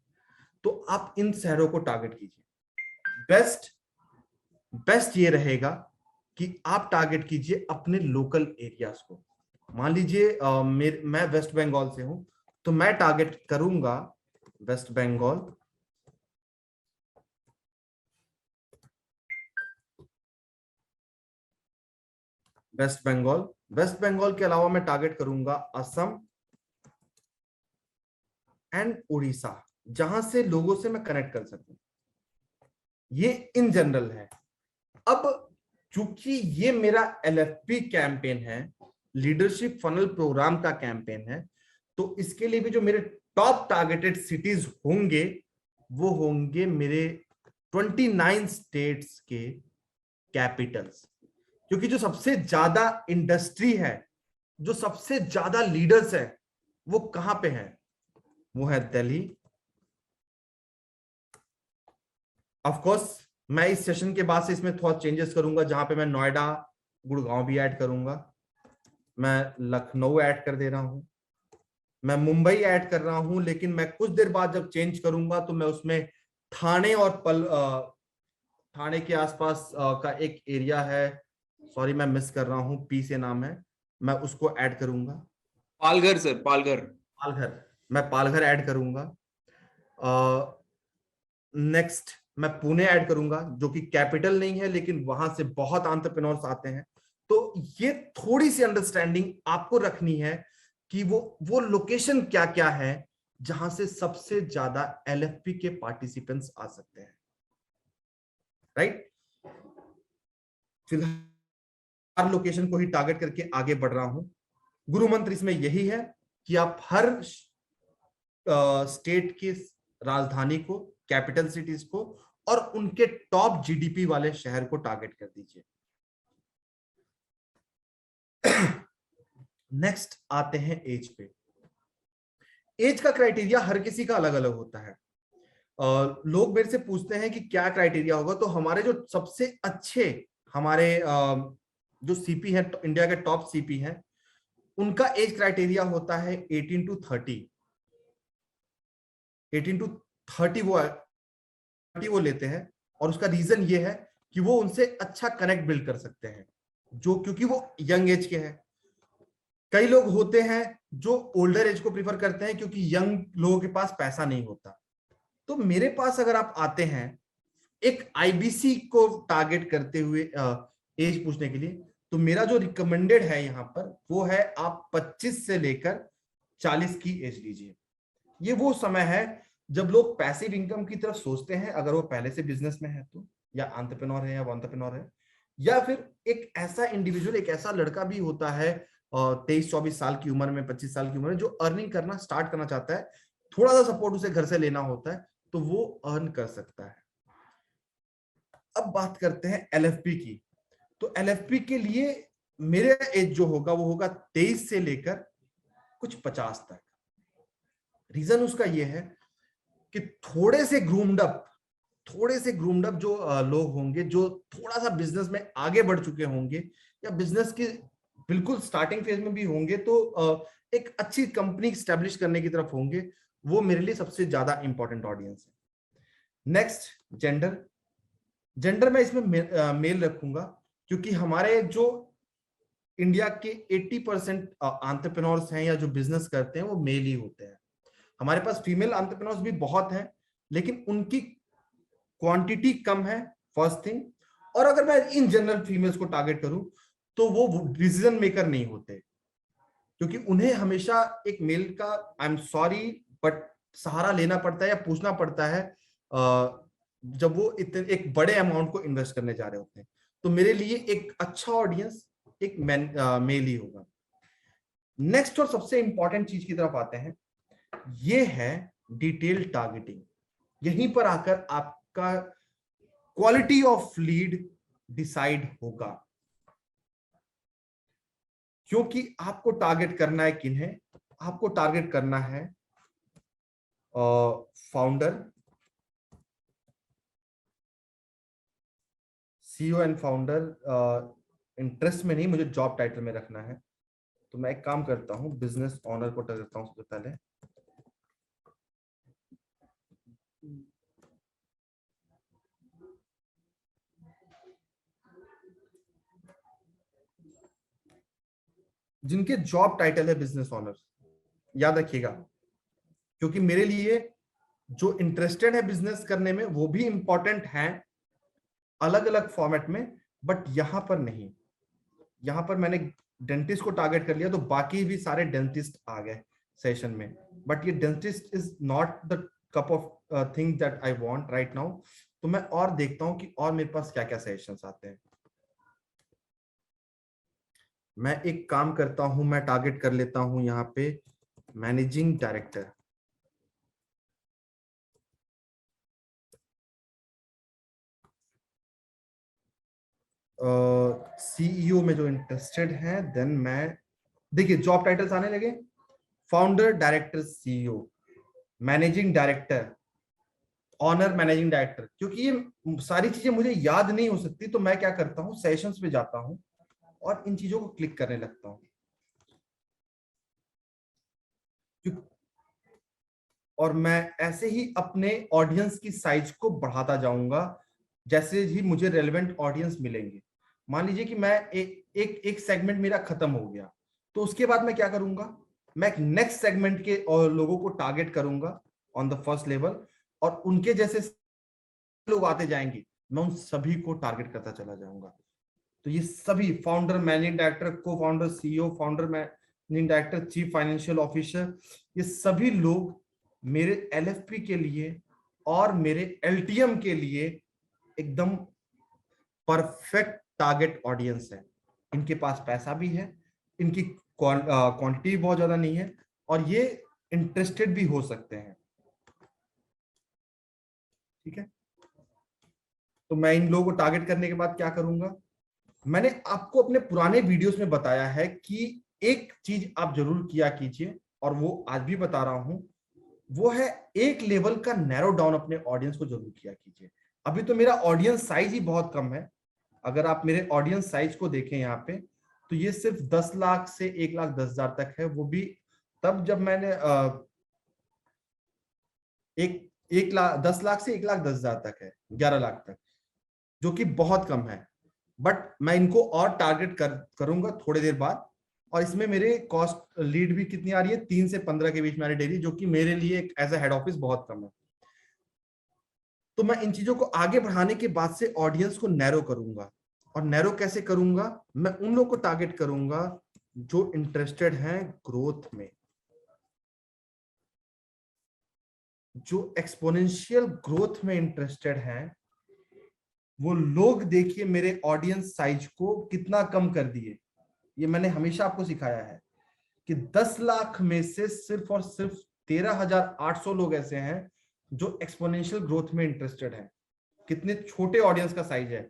तो आप इन शहरों को टारगेट कीजिए। बेस्ट ये रहेगा कि आप टारगेट कीजिए अपने लोकल एरियाज को। मान लीजिए मैं वेस्ट बंगाल से हूं, तो मैं टारगेट करूंगा वेस्ट बंगाल, वेस्ट बंगाल के अलावा मैं टारगेट करूंगा असम एंड उड़ीसा, जहां से लोगों से मैं कनेक्ट कर सकूं। ये इन जनरल है। अब चूंकि ये मेरा एलएफपी कैंपेन है, लीडरशिप फनल प्रोग्राम का कैंपेन है, तो इसके लिए भी जो मेरे टॉप टारगेटेड सिटीज होंगे, वो होंगे मेरे 29 स्टेट्स के कैपिटल्स। क्योंकि जो सबसे ज्यादा इंडस्ट्री है, जो सबसे ज्यादा लीडर्स है, वो कहां पे है? वो है दिल्ली। ऑफ कोर्स मैं इस सेशन के बाद से इसमें थोड़ा चेंजेस करूंगा, जहां पे मैं नोएडा, गुड़गांव भी ऐड करूंगा, मैं लखनऊ ऐड कर दे रहा हूं, मैं मुंबई ऐड कर रहा हूं, लेकिन मैं कुछ देर बाद जब चेंज करूंगा तो मैं उसमें ठाणे और ठाणे के आसपास का एक एरिया है, सॉरी मैं मिस कर रहा हूं, पी से नाम है, मैं उसको ऐड करूंगा। पालघर सर, पालघर। पालघर, मैं पालघर ऐड करूंगा। नेक्स्ट मैं पुणे ऐड करूंगा, जो कि कैपिटल नहीं है, लेकिन वहां से बहुत एंटरप्रेन्योर्स आते हैं। तो ये थोड़ी सी अंडरस्टैंडिंग आपको रखनी है कि वो लोकेशन क्या क्या है जहां से सबसे ज्यादा एलएफपी के पार्टिसिपेंट्स आ सकते हैं, राइट। फिलहाल लोकेशन को ही टारगेट करके आगे बढ़ रहा हूं। गुरु मंत्र इसमें यही है कि आप हर स्टेट की राजधानी को, कैपिटल सिटीज को और उनके टॉप जीडीपी वाले शहर को टारगेट कर दीजिए। नेक्स्ट आते हैं एज पे। एज का क्राइटेरिया हर किसी का अलग अलग होता है। लोग मेरे से पूछते हैं कि क्या क्राइटेरिया होगा, तो हमारे जो सबसे अच्छे हमारे जो सीपी है, इंडिया के टॉप सीपी हैं, उनका एज क्राइटेरिया होता है 18 टू 30। 18 टू 30 वो लेते हैं, और उसका रीजन ये है कि वो उनसे अच्छा कनेक्ट बिल्ड कर सकते हैं, जो क्योंकि वो यंग एज के हैं। कई लोग होते हैं जो ओल्डर एज को प्रीफर करते हैं, क्योंकि यंग लोगों के पास पैसा नहीं होता। तो मेरे पास अगर आप आते हैं एक आईबीसी को टारगेट करते हुए एज पूछने के लिए, तो मेरा जो रिकमेंडेड है यहां पर वो है आप 25 से लेकर 40 की एज लीजिए। ये वो समय है जब लोग पैसिव इनकम की तरफ सोचते हैं, अगर वो पहले से बिजनेस में है तो, या एंटरप्रेन्योर है, या वो एंटरप्रेन्योर है, या फिर एक ऐसा इंडिविजुअल, एक ऐसा लड़का भी होता है 23-24 साल की उम्र में, 25 साल की उम्र में, जो अर्निंग करना स्टार्ट करना चाहता है, थोड़ा सा सपोर्ट उसे घर से लेना होता है, तो वो अर्न कर सकता है। अब बात करते हैं एलएफपी की। तो एलएफपी के लिए मेरा एज जो होगा वो होगा 23 से लेकर कुछ 50 तक। रीजन उसका ये है कि थोड़े से ग्रूम्ड अप जो लोग होंगे, जो थोड़ा सा बिजनेस में आगे बढ़ चुके होंगे, या बिजनेस की बिल्कुल स्टार्टिंग फेज में भी होंगे, तो एक अच्छी कंपनी स्टैब्लिश करने की तरफ होंगे, वो मेरे लिए सबसे ज्यादा इंपॉर्टेंट ऑडियंस है। नेक्स्ट जेंडर मैं इसमें मेल रखूंगा, क्योंकि हमारे जो इंडिया के 80% एंटरप्रेन्योर्स हैं या जो बिजनेस करते हैं वो मेल ही होते हैं। हमारे पास फीमेल एंटरप्रेन्योर्स भी बहुत हैं, लेकिन उनकी क्वांटिटी कम है, फर्स्ट थिंग। और अगर मैं इन जनरल फीमेल्स को टारगेट करूं तो वो डिसीजन मेकर नहीं होते, क्योंकि उन्हें हमेशा एक मेल का, आई एम सॉरी बट, सहारा लेना पड़ता है या पूछना पड़ता है जब वो इतने एक बड़े अमाउंट को इन्वेस्ट करने जा रहे होते हैं। तो मेरे लिए एक अच्छा ऑडियंस एक मेल ही होगा। नेक्स्ट और सबसे इंपॉर्टेंट चीज की तरफ आते हैं, ये है डिटेल टारगेटिंग। यहीं पर आकर आपका क्वालिटी ऑफ लीड डिसाइड होगा, क्योंकि आपको टारगेट करना है किन्हें? आपको टारगेट करना है founder, CEO and founder. Interest में नहीं, मुझे जॉब टाइटल में रखना है। तो मैं एक काम करता हूं, बिजनेस ऑनर को टारगेट करता हूं सबसे पहले। जिनके जॉब टाइटल है बिजनेस ऑनर, याद रखिएगा, क्योंकि मेरे लिए जो इंटरेस्टेड है बिजनेस करने में वो भी इंपॉर्टेंट है अलग अलग फॉर्मेट में, बट यहां पर नहीं। यहां पर मैंने डेंटिस्ट को टारगेट कर लिया तो बाकी भी सारे डेंटिस्ट आ गए सेशन में, बट ये dentist is not the cup of thing that I want right now. तो मैं और देखता हूं कि और मेरे पास क्या क्या सजेशंस आते हैं। मैं एक काम करता हूं, मैं टारगेट कर लेता हूं यहाँ पे मैनेजिंग डायरेक्टर। सीईओ में जो इंटरेस्टेड है, देन मैं, देखिए जॉब टाइटल्स आने लगे, founder, director, CEO, managing director, owner, managing director. क्योंकि ये सारी चीजें मुझे याद नहीं हो सकती, तो मैं क्या करता हूँ, सेशंस पे जाता हूँ और इन चीजों को क्लिक करने लगता हूँ। और मैं ऐसे ही अपने ऑडियंस की साइज को बढ़ाता जाऊंगा जैसे ही मुझे रेलेवेंट ऑडियंस मिलेंगे। मान लीजिए कि मैं एक सेगमेंट मेरा खत्म हो गया, तो उसके बाद मैं क्या करूंगा, मैं एक नेक्स्ट सेगमेंट के और लोगों को टारगेट करूंगा ऑन द फर्स्ट लेवल, और उनके जैसे लोग आते जाएंगे, मैं उन सभी को टारगेट करता चला जाऊंगा। तो ये सभी फाउंडर, मैनेजिंग डायरेक्टर, को founder, CEO, founder, managing director, chief financial officer, ये सभी लोग मेरे एलएफपी के लिए और मेरे एलटीएम के लिए एकदम परफेक्ट टारगेट ऑडियंस है। इनके पास पैसा भी है, इनकी क्वांटिटी बहुत ज्यादा नहीं है, और ये इंटरेस्टेड भी हो सकते हैं। ठीक है, तो मैं इन लोगों को टारगेट करने के बाद क्या करूंगा, मैंने आपको अपने पुराने वीडियोस में बताया है कि एक चीज आप जरूर किया कीजिए, और वो आज भी बता रहा हूं, वो है एक लेवल का नैरो डाउन अपने ऑडियंस को जरूर किया कीजिए। अभी तो मेरा ऑडियंस साइज ही बहुत कम है। अगर आप मेरे ऑडियंस साइज को देखें यहाँ पे, तो ये सिर्फ 10 लाख से 1,10,000 तक है। वो भी तब जब मैंने एक लाख 10 लाख से 1,10,000 तक है, 11 लाख तक, जो कि बहुत कम है। बट मैं इनको और टारगेट करूंगा थोड़ी देर बाद। और इसमें मेरे कॉस्ट लीड भी कितनी आ रही है, 3 से 15 के बीच में आ रही डेली, जो कि मेरे लिए एज ए हेड ऑफिस बहुत कम है। तो मैं इन चीजों को आगे बढ़ाने के बाद से ऑडियंस को नैरो करूंगा। और नैरो कैसे करूंगा, मैं उन लोगों को टारगेट करूंगा जो इंटरेस्टेड हैं ग्रोथ में, जो एक्सपोनेंशियल ग्रोथ में इंटरेस्टेड हैं। वो लोग देखिए मेरे ऑडियंस साइज को कितना कम कर दिए। ये मैंने हमेशा आपको सिखाया है कि 10 लाख में से सिर्फ और सिर्फ 13,800 लोग ऐसे हैं जो एक्सपोनेंशियल ग्रोथ में इंटरेस्टेड हैं। कितने छोटे ऑडियंस का साइज है,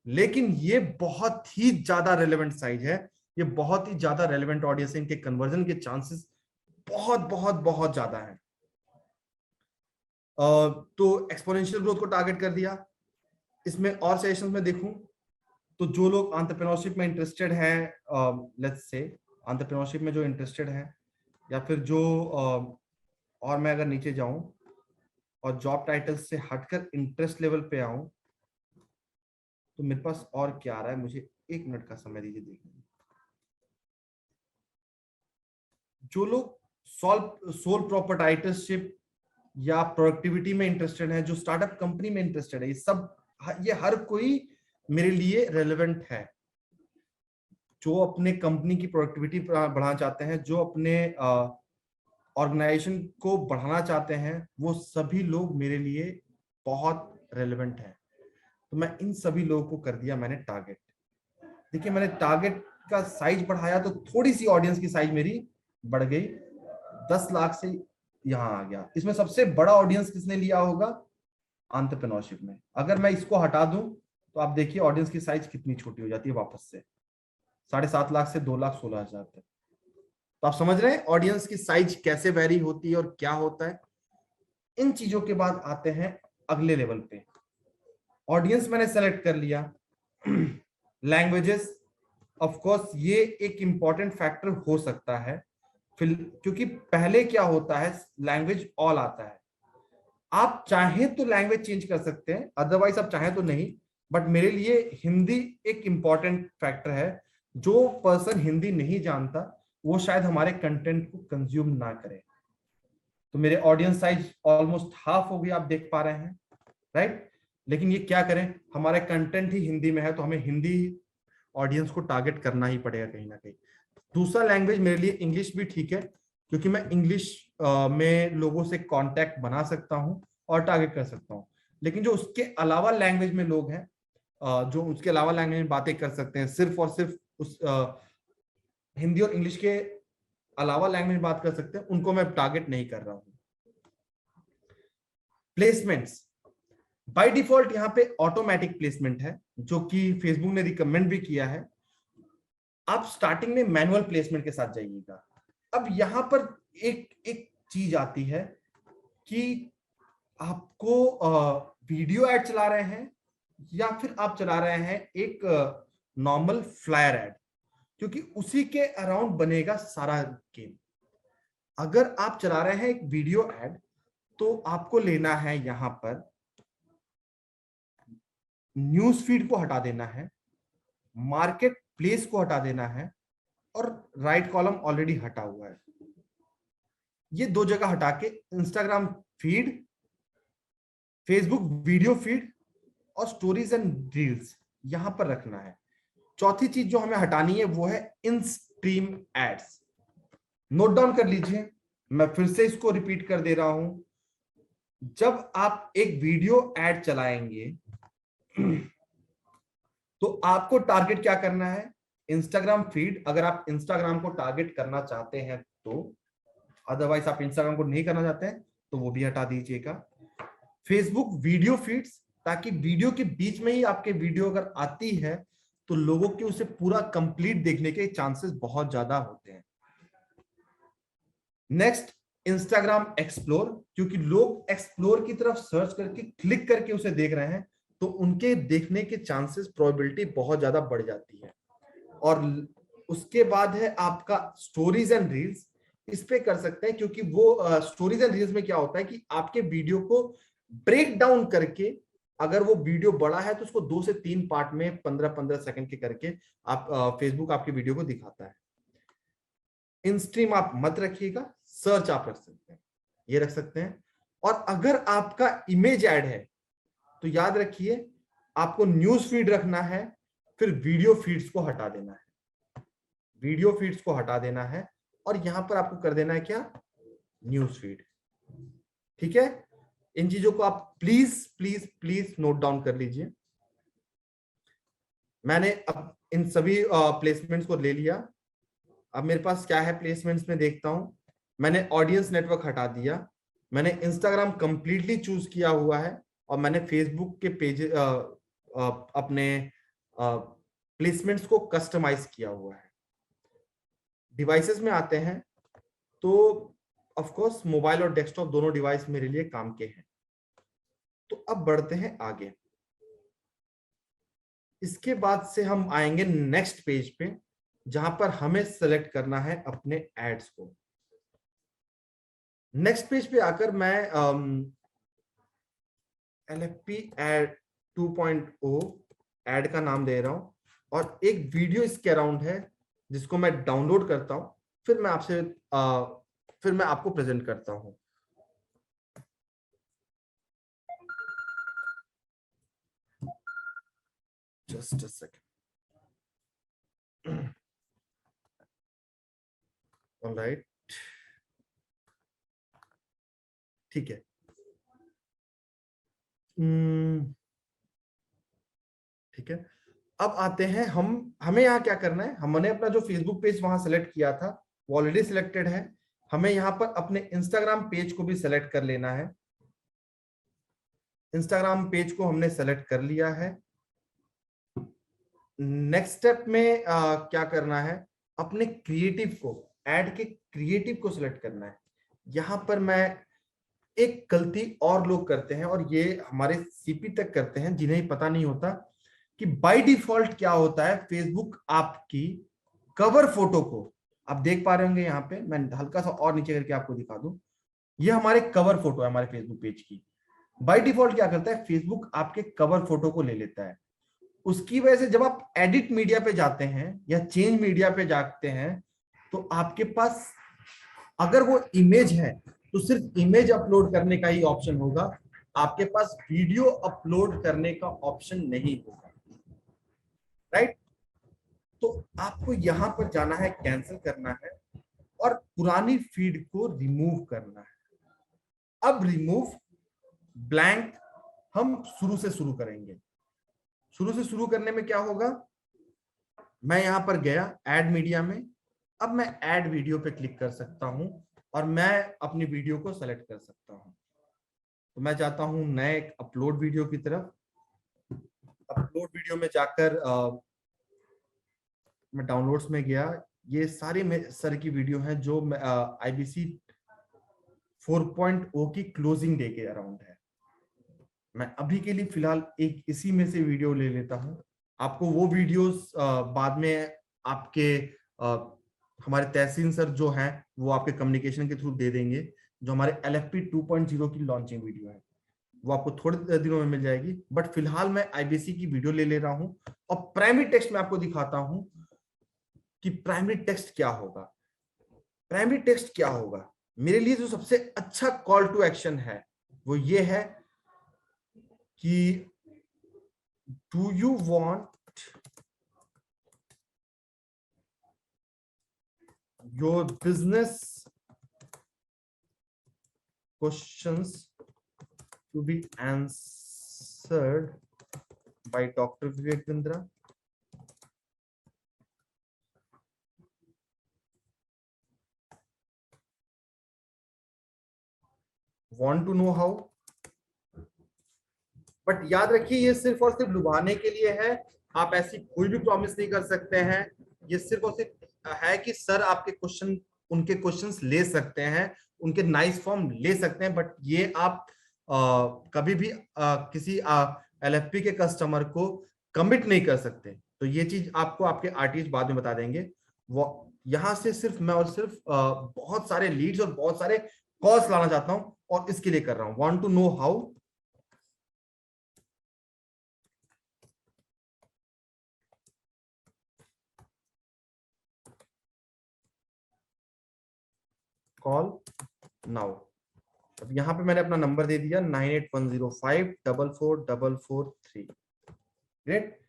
लेकिन ये बहुत ही ज्यादा रेलेवेंट साइज है। ये बहुत ही ज्यादा रेलेवेंट ऑडियंस है, इनके कन्वर्जन के चांसेस बहुत बहुत बहुत ज्यादा है। तो एक्सपोनेंशियल ग्रोथ को टारगेट कर दिया। इसमें और सेशंस में देखूं तो जो लोग एंटरप्रेन्योरशिप में इंटरेस्टेड हैं, लेट्स से एंटरप्रेन्योरशिप में जो इंटरेस्टेड है, या फिर जो और मैं अगर नीचे जाऊं और जॉब टाइटल से हटकर इंटरेस्ट लेवल पे आऊं, तो मेरे पास और क्या आ रहा है, मुझे 1 मिनट का समय दीजिए देखने। जो लोग सोल प्रोप्राइटरशिप या प्रोडक्टिविटी में इंटरेस्टेड है, जो स्टार्टअप कंपनी में इंटरेस्टेड है, ये हर कोई मेरे लिए रेलेवेंट है। जो अपने कंपनी की प्रोडक्टिविटी बढ़ाना चाहते हैं, जो अपने ऑर्गेनाइजेशन को बढ़ाना चाहते हैं, वो सभी लोग मेरे लिए बहुत रेलेवेंट है। तो मैं इन सभी लोगों को कर दिया मैंने टारगेट। देखिए, मैंने टारगेट का साइज बढ़ाया तो थोड़ी सी ऑडियंस की साइज मेरी बढ़ गई, 10 लाख से यहां आ गया। इसमें सबसे बड़ा ऑडियंस किसने लिया होगा? एंटरप्रेन्योरशिप में। अगर मैं इसको हटा दूं तो आप देखिए ऑडियंस की साइज कितनी छोटी हो जाती है वापस से, 7.5 लाख से 2,16,000 तक। तो आप समझ रहे हैं ऑडियंस की साइज कैसे वेरी होती है और क्या होता है। इन चीजों के बाद आते हैं अगले लेवल पे। ऑडियंस मैंने सेलेक्ट कर लिया। लैंग्वेजेस, ऑफ कोर्स ये एक इंपॉर्टेंट फैक्टर हो सकता है, क्योंकि पहले क्या होता है, लैंग्वेज ऑल आता है। आप चाहें तो लैंग्वेज चेंज कर सकते हैं, अदरवाइज आप चाहें तो नहीं। बट मेरे लिए हिंदी एक इंपॉर्टेंट फैक्टर है। जो पर्सन हिंदी नहीं जानता वो शायद हमारे कंटेंट को कंज्यूम ना करे। तो मेरे ऑडियंस साइज ऑलमोस्ट हाफ हो गई, आप देख पा रहे हैं, राइट। लेकिन ये क्या करें, हमारे कंटेंट ही हिंदी में है, तो हमें हिंदी ऑडियंस को टारगेट करना ही पड़ेगा कहीं ना कहीं। दूसरा लैंग्वेज मेरे लिए इंग्लिश भी ठीक है, क्योंकि मैं इंग्लिश में लोगों से कांटेक्ट बना सकता हूं और टारगेट कर सकता हूं। लेकिन जो उसके अलावा लैंग्वेज में लोग हैं, जो उसके अलावा लैंग्वेज में बातें कर सकते हैं, सिर्फ और सिर्फ उस हिंदी और इंग्लिश के अलावा लैंग्वेज में बात कर सकते हैं, उनको मैं टारगेट नहीं कर रहा हूं। प्लेसमेंट्स बाय डिफॉल्ट यहाँ पे ऑटोमेटिक प्लेसमेंट है, जो कि फेसबुक ने रिकमेंड भी किया है। आप स्टार्टिंग में मैनुअल प्लेसमेंट के साथ जाइएगा। अब यहां पर एक एक चीज आती है कि आपको वीडियो एड चला रहे हैं या फिर आप चला रहे हैं एक नॉर्मल फ्लायर एड, क्योंकि उसी के अराउंड बनेगा सारा गेम। अगर आप चला रहे हैं एक वीडियो एड, तो आपको लेना है यहां पर न्यूज फीड को हटा देना है, मार्केट प्लेस को हटा देना है, और राइट कॉलम ऑलरेडी हटा हुआ है। ये 2 जगह हटा के Instagram feed, Facebook video feed और स्टोरीज एंड रील्स यहां पर रखना है। चौथी चीज जो हमें हटानी है वो है in stream ads. Note down कर लीजिए, मैं फिर से इसको रिपीट कर दे रहा हूं। जब आप एक वीडियो एड चलाएंगे तो आपको टारगेट क्या करना है? इंस्टाग्राम फीड, अगर आप इंस्टाग्राम को टारगेट करना चाहते हैं तो, अदरवाइज आप इंस्टाग्राम को नहीं करना चाहते हैं तो वो भी हटा दीजिएगा। फेसबुक वीडियो फीड्स, ताकि वीडियो के बीच में ही आपके वीडियो अगर आती है तो लोगों के उसे पूरा कंप्लीट देखने के चांसेस बहुत ज्यादा होते हैं। नेक्स्ट, इंस्टाग्राम एक्सप्लोर, क्योंकि लोग एक्सप्लोर की तरफ सर्च करके क्लिक करके उसे देख रहे हैं, तो उनके देखने के चांसेस, प्रोबेबिलिटी बहुत ज्यादा बढ़ जाती है। और उसके बाद है आपका स्टोरीज एंड रील्स। इस पे कर सकते हैं, क्योंकि वो स्टोरीज एंड रील्स में क्या होता है कि आपके वीडियो को ब्रेक डाउन करके, अगर वो वीडियो बड़ा है तो उसको 2 से 3 पार्ट में 15-15 सेकंड के करके आप फेसबुक आपके वीडियो को दिखाता है। इन स्ट्रीम आप मत रखिएगा, सर्च आप रख सकते हैं, ये रख सकते हैं। और अगर आपका इमेज ऐड है तो याद रखिए आपको न्यूज फीड रखना है, फिर वीडियो फीड्स को हटा देना है, वीडियो फीड्स को हटा देना है, और यहां पर आपको कर देना है क्या? News feed. ठीक है, इन चीजों को आप please please please note down कर लीजिए। मैंने अब इन सभी प्लेसमेंट्स को ले लिया। अब मेरे पास क्या है प्लेसमेंट्स में, देखता हूं। मैंने ऑडियंस नेटवर्क हटा दिया, मैंने इंस्टाग्राम कंप्लीटली चूज किया हुआ है, और मैंने फेसबुक के पेज अपने प्लेसमेंट्स को कस्टमाइज किया हुआ है। डिवाइसेस में आते हैं तो ऑफ कोर्स मोबाइल और डेस्कटॉप दोनों डिवाइस मेरे लिए काम के हैं। तो अब बढ़ते हैं आगे। इसके बाद से हम आएंगे नेक्स्ट पेज पे, जहां पर हमें सेलेक्ट करना है अपने एड्स को। नेक्स्ट पेज पे आकर मैं LFP एड 2.0 एड का नाम दे रहा हूं। और एक वीडियो इसके अराउंड है जिसको मैं डाउनलोड करता हूं, फिर मैं आपको प्रेजेंट करता हूं। Just a second. ऑलराइट, ठीक है। ठीक है, अब आते हैं हमें यहाँ क्या करना है। हमने अपना जो फेसबुक पेज वहां सेलेक्ट किया था वो ऑलरेडी सिलेक्टेड है। हमें यहाँ पर अपने इंस्टाग्राम पेज को भी सेलेक्ट कर लेना है। इंस्टाग्राम पेज को हमने सेलेक्ट कर लिया है। नेक्स्ट स्टेप में क्या करना है, अपने क्रिएटिव को, ऐड के क्रिएटिव को सिलेक्ट करना है। यहां पर मैं एक गलती और लोग करते हैं, और ये हमारे सीपी तक करते हैं जिन्हें पता नहीं होता कि बाय डिफॉल्ट क्या होता है। फेसबुक आपकी कवर फोटो को, आप देख पा रहे होंगे यहाँ पे, मैं हल्का सा और नीचे करके आपको दिखा दूं, ये हमारे कवर फोटो है हमारे फेसबुक पेज की। बाय डिफॉल्ट क्या करता है, फेसबुक आपके कवर फोटो को ले लेता है। उसकी वजह से जब आप एडिट मीडिया पे जाते हैं या चेंज मीडिया पे जाते हैं, तो आपके पास अगर वो इमेज है तो सिर्फ इमेज अपलोड करने का ही ऑप्शन होगा, आपके पास वीडियो अपलोड करने का ऑप्शन नहीं होगा। राइट, तो आपको यहां पर जाना है, कैंसिल करना है और पुरानी फीड को रिमूव करना है। अब रिमूव ब्लैंक हम शुरू से शुरू करेंगे। शुरू से शुरू करने में क्या होगा, मैं यहां पर गया ऐड मीडिया में, अब मैं ऐड वीडियो पे क्लिक कर सकता हूं और मैं अपनी वीडियो को सेलेक्ट कर सकता हूं। तो मैं जाता हूं नए अपलोड वीडियो की तरफ। अपलोड वीडियो में जाकर मैं डाउनलोड्स में गया। ये सारे सर की वीडियो हैं जो IBC 4.0 की क्लोजिंग डे के अराउंड है। मैं अभी के लिए फिलहाल एक इसी में से वीडियो ले लेता हूं। आपको वो वीडियोस बाद में आपके हमारे तहसीन सर जो हैं वो आपके कम्युनिकेशन के थ्रू दे देंगे। जो हमारे LFP 2.0 की लॉन्चिंग वीडियो है वो आपको थोड़े दिनों में मिल जाएगी, बट फिलहाल मैं IBC की वीडियो ले रहा हूं। और प्राइमरी टेक्स्ट में आपको दिखाता हूं कि प्राइमरी टेक्स्ट क्या होगा। प्राइमरी टेक्स्ट क्या होगा, मेरे लिए जो सबसे अच्छा कॉल टू एक्शन है वो ये है कि do you want your business questions to be answered by doctor Vivek Bindra. Want to know how? But याद रखिए ये सिर्फ और सिर्फ लुभाने के लिए है। आप ऐसी कोई भी प्रॉमिस नहीं कर सकते हैं। ये सिर्फ और सिर्फ है कि सर आपके क्वेश्चन, उनके क्वेश्चंस ले सकते हैं, उनके नाइस फॉर्म ले सकते हैं, बट ये आप कभी भी किसी LFP के कस्टमर को कमिट नहीं कर सकते। तो ये चीज आपको आपके आर्टिस्ट बाद में बता देंगे। वो यहां से सिर्फ मैं और सिर्फ बहुत सारे लीड्स और बहुत सारे कॉल्स लाना चाहता हूं और इसके लिए कर रहा हूं। Want to know how? Call now. अब यहां पे मैंने अपना नंबर दे दिया 9810544443। ग्रेट।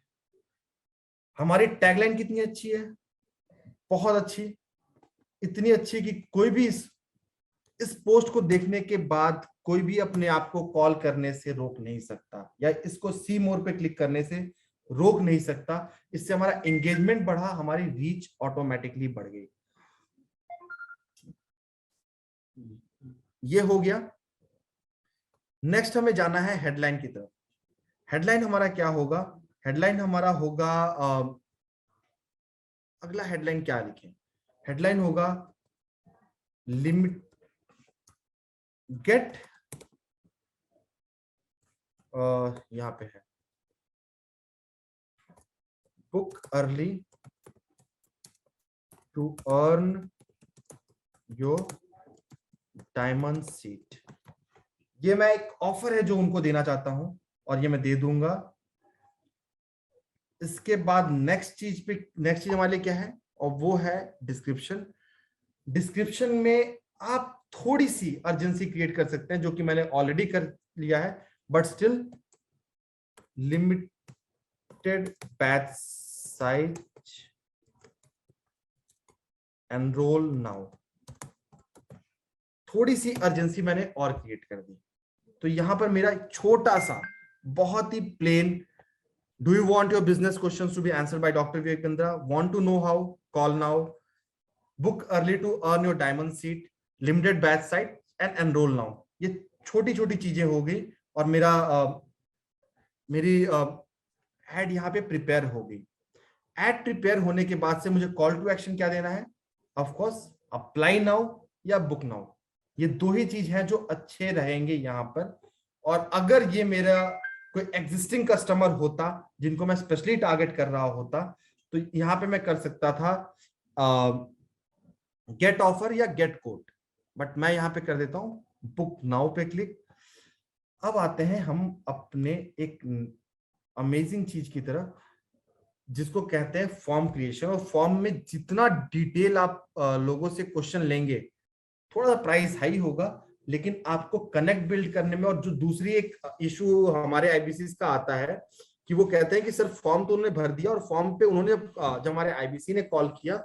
हमारी टैगलाइन कितनी अच्छी है, बहुत अच्छी, इतनी अच्छी कि कोई भी इस पोस्ट को देखने के बाद कोई भी अपने आप को कॉल करने से रोक नहीं सकता, या इसको सी मोर पे क्लिक करने से रोक नहीं सकता। इससे हमारा एंगेजमेंट बढ़ा, हमारी रीच ऑटोमेटिकली बढ़ गई। ये हो गया। नेक्स्ट हमें जाना है हेडलाइन की तरफ। हेडलाइन हमारा क्या होगा, हेडलाइन हमारा होगा अगला हेडलाइन क्या लिखें, हेडलाइन होगा लिमिट गेट, यहां पे है book early to earn your diamond seat. ये मैं एक ऑफर है जो उनको देना चाहता हूं और ये मैं दे दूंगा। इसके बाद नेक्स्ट चीज हमारे लिए क्या है, और वो है डिस्क्रिप्शन। डिस्क्रिप्शन में आप थोड़ी सी अर्जेंसी क्रिएट कर सकते हैं, जो कि मैंने ऑलरेडी कर लिया है, but still limited batch size, enrol now. थोड़ी सी अर्जेंसी मैंने और क्रिएट कर दी। तो यहां पर मेरा एक छोटा सा बहुत ही plain, do you want your business questions to be answered by doctor Vivek Bindra, want to know how, call now, book early to earn your diamond seat, limited batch site and enrol now. ये छोटी छोटी चीजें हो गई और मेरी add यहाँ पे प्रिपेयर हो गई। एड प्रिपेयर होने के बाद से मुझे कॉल टू एक्शन क्या देना है, ऑफ कोर्स अप्लाई नाउ या बुक नाउ। ये दो ही चीज हैं जो अच्छे रहेंगे यहाँ पर। और अगर ये मेरा कोई एग्जिस्टिंग कस्टमर होता जिनको मैं स्पेशली टारगेट कर रहा होता, तो यहाँ पे मैं कर सकता था गेट ऑफर या गेट कोड, बट मैं यहाँ पे कर देता हूँ बुक नाउ पे क्लिक। अब आते हैं हम अपने एक अमेजिंग चीज की तरफ, जिसको कहते हैं फॉर्म क्रिएशन। और फॉर्म में जितना डिटेल आप लोगों से क्वेश्चन लेंगे, थोड़ा सा प्राइस हाई होगा, लेकिन आपको कनेक्ट बिल्ड करने में। और जो दूसरी एक इशू हमारे आईबीसी का आता है कि वो कहते हैं कि सर फॉर्म तो उन्होंने भर दिया, और फॉर्म पे उन्होंने जब हमारे आईबीसी ने कॉल किया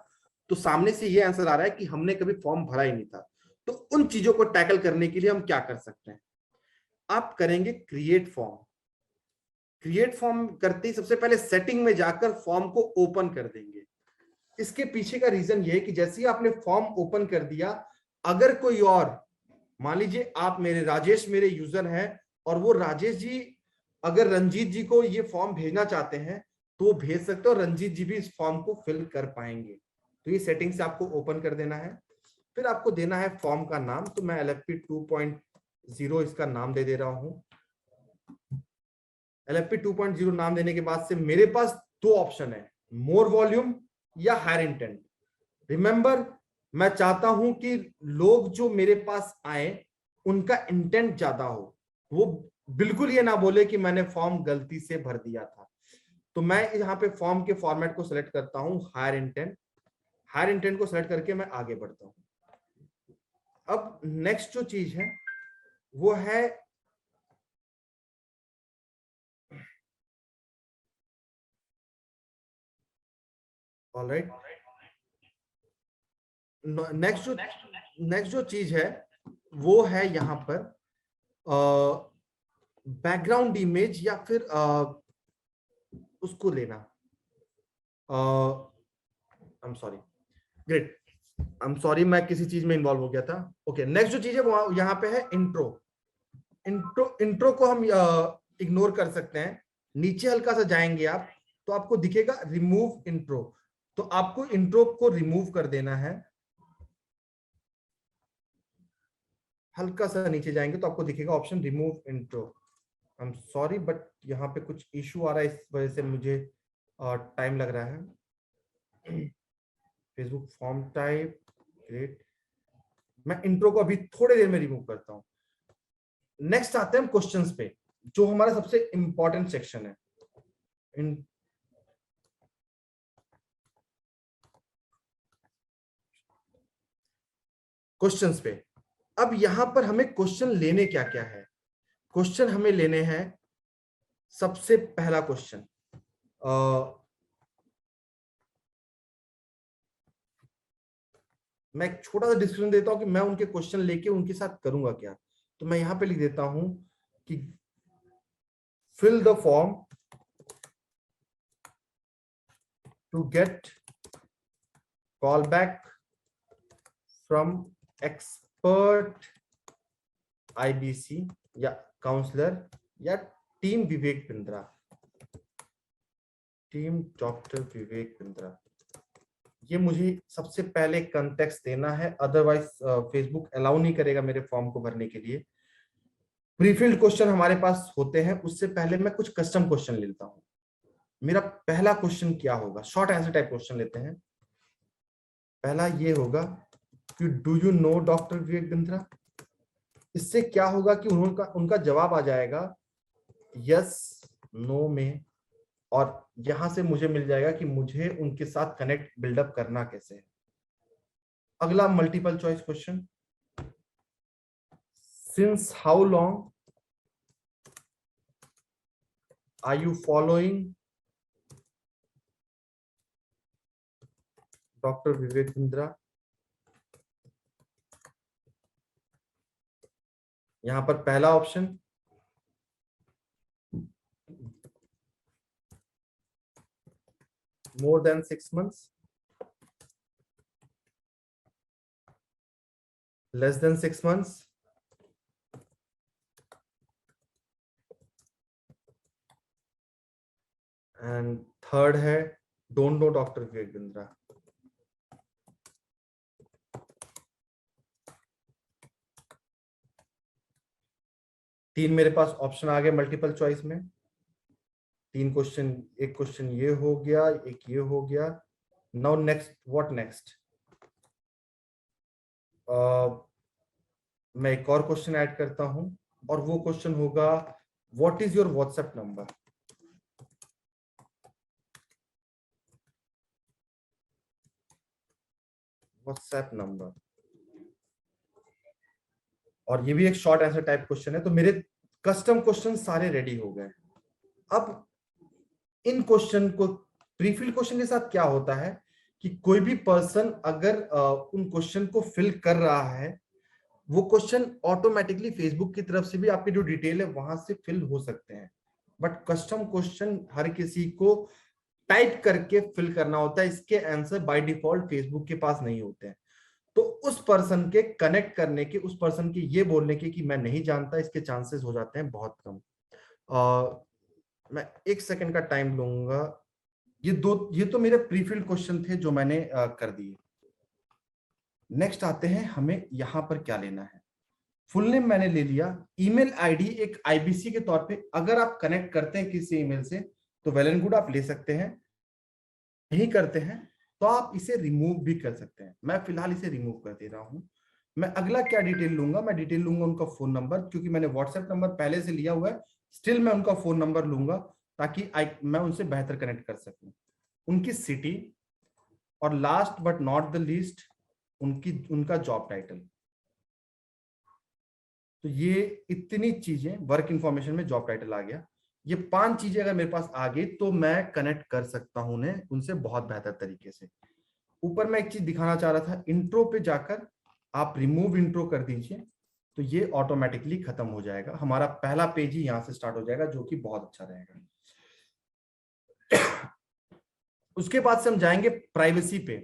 तो सामने से ये आंसर आ रहा है कि हमने कभी फॉर्म भरा ही नहीं था। तो उन चीजों को टैकल करने के लिए हम क्या कर सकते हैं, आप करेंगे क्रिएट फॉर्म। क्रिएट फॉर्म करते ही सबसे पहले सेटिंग में जाकर फॉर्म को ओपन कर देंगे। इसके पीछे का रीजन ये है कि जैसे ही आपने फॉर्म ओपन कर दिया, अगर कोई और, मान लीजिए आप राजेश मेरे यूजर हैं, और वो राजेश जी अगर रंजीत जी को ये फॉर्म भेजना चाहते हैं तो वो भेज सकते हैं, और रंजीत जी भी इस फॉर्म को फिल कर पाएंगे। तो ये सेटिंग से आपको ओपन कर देना है। फिर आपको देना है फॉर्म का नाम, तो मैं LFP 2.0 इसका नाम दे रहा हूं। LFP 2.0 नाम देने के बाद से मेरे पास दो ऑप्शन है, मोर वॉल्यूम या हायर इंटेंट। रिमेंबर, मैं चाहता हूं कि लोग जो मेरे पास आए उनका इंटेंट ज्यादा हो, वो बिल्कुल ये ना बोले कि मैंने फॉर्म गलती से भर दिया था। तो मैं यहाँ पे फॉर्म के फॉर्मेट को सिलेक्ट करता हूं हायर इंटेंट। हायर इंटेंट को सिलेक्ट करके मैं आगे बढ़ता हूं। अब नेक्स्ट जो चीज है वो है ऑलराइट, नेक्स्ट जो चीज है वो है यहाँ पर बैकग्राउंड इमेज, या फिर उसको लेना। I am sorry, great, I am sorry, मैं किसी चीज में इन्वॉल्व हो गया था। ओके, नेक्स्ट जो चीज है वो यहाँ पे है इंट्रो। इंट्रो को हम इग्नोर कर सकते हैं। नीचे हल्का सा जाएंगे आप तो आपको दिखेगा रिमूव इंट्रो, तो आपको इंट्रो को रिमूव कर देना है। हल्का सा नीचे जाएंगे तो आपको दिखेगा option remove intro. I am sorry, but यहाँ पे कुछ इश्यू आ रहा है, इस वजह से मुझे टाइम लग रहा है। फेसबुक फॉर्म टाइप, ग्रेट, मैं इंट्रो को अभी थोड़ी देर में रिमूव करता हूं। नेक्स्ट आते हैं हम क्वेश्चंस पे, जो हमारा सबसे इंपॉर्टेंट सेक्शन है। क्वेश्चंस पे अब यहां पर हमें क्वेश्चन लेने क्या क्या है। क्वेश्चन हमें लेने हैं, सबसे पहला क्वेश्चन, मैं एक छोटा सा डिस्क्रिप्शन देता हूं कि मैं उनके क्वेश्चन लेके उनके साथ करूंगा क्या। तो मैं यहां पे लिख देता हूं कि fill the form to get call back from expert IBC या काउंसलर या team Vivek Bindra, team doctor Vivek Bindra. ये मुझे सबसे पहले कंटेक्स्ट देना है, अदरवाइज फेसबुक अलाउ नहीं करेगा मेरे फॉर्म को भरने के लिए। प्रीफिल्ड क्वेश्चन हमारे पास होते हैं, उससे पहले मैं कुछ कस्टम क्वेश्चन लेता हूं। मेरा पहला क्वेश्चन क्या होगा, शॉर्ट आंसर टाइप क्वेश्चन लेते हैं। पहला ये होगा कि do you know doctor Vivek Bindra. इससे क्या होगा कि उनका जवाब आ जाएगा यस नो में और यहां से मुझे मिल जाएगा कि मुझे उनके साथ कनेक्ट बिल्डअप करना कैसे है। अगला multiple choice question, since how long are you following doctor Vivek Bindra. यहां पर पहला option more than 6 months, less than 6 months, and third है don't know doctor Vivek Bindra. तीन मेरे पास ऑप्शन आ गए मल्टीपल चॉइस में, तीन क्वेश्चन, एक क्वेश्चन ये हो गया, एक ये हो गया। Now next, what next? मैं एक और क्वेश्चन ऐड करता हूं और वो क्वेश्चन होगा what is your WhatsApp number. WhatsApp number, और ये भी एक शॉर्ट आंसर टाइप क्वेश्चन है। तो मेरे कस्टम क्वेश्चन सारे रेडी हो गए। अब इन क्वेश्चन को, प्रीफिल क्वेश्चन के साथ क्या होता है कि कोई भी पर्सन अगर उन क्वेश्चन को फिल कर रहा है, वो क्वेश्चन ऑटोमेटिकली फेसबुक की तरफ से भी आपकी जो डिटेल है वहां से फिल हो सकते हैं। बट कस्टम क्वेश्चन हर किसी को टाइप करके फिल करना होता है, इसके आंसर बाय डिफॉल्ट फेसबुक के पास नहीं होते हैं। तो उस पर्सन के कनेक्ट करने के, उस पर्सन के ये बोलने के कि मैं नहीं जानता, इसके चांसेस हो जाते हैं बहुत कम। मैं 1 सेकंड का टाइम लूंगा। ये तो मेरे प्रीफिल्ड क्वेश्चन थे जो मैंने कर दिए। नेक्स्ट आते हैं, हमें यहां पर क्या लेना है। फुल नेम मैंने ले लिया, ईमेल आईडी एक आईबीसी के तौर पे अगर आप कनेक्ट करते हैं किसी ईमेल से तो वेल एंड गुड, आप ले सकते हैं। नहीं करते हैं तो आप इसे रिमूव भी कर सकते हैं। मैं फिलहाल इसे रिमूव कर दे रहा हूं। मैं अगला क्या डिटेल लूंगा, मैं डिटेल लूंगा उनका फोन नंबर, क्योंकि मैंने व्हाट्सएप नंबर पहले से लिया हुआ है। स्टिल मैं उनका फोन नंबर लूंगा ताकि मैं उनसे बेहतर कनेक्ट कर सकूं। उनकी सिटी, और last but not the least उनका जॉब टाइटल। तो ये इतनी चीजें, वर्क इंफॉर्मेशन में जॉब टाइटल आ गया, ये 5 चीजें अगर मेरे पास आ गई तो मैं कनेक्ट कर सकता हूं उन्हें उनसे बहुत बेहतर तरीके से। ऊपर मैं एक चीज दिखाना चाह रहा था, इंट्रो पे जाकर आप रिमूव इंट्रो कर दीजिए तो ये ऑटोमेटिकली खत्म हो जाएगा। हमारा पहला पेज ही यहां से स्टार्ट हो जाएगा, जो कि बहुत अच्छा रहेगा। उसके बाद से हम जाएंगे प्राइवेसी पे।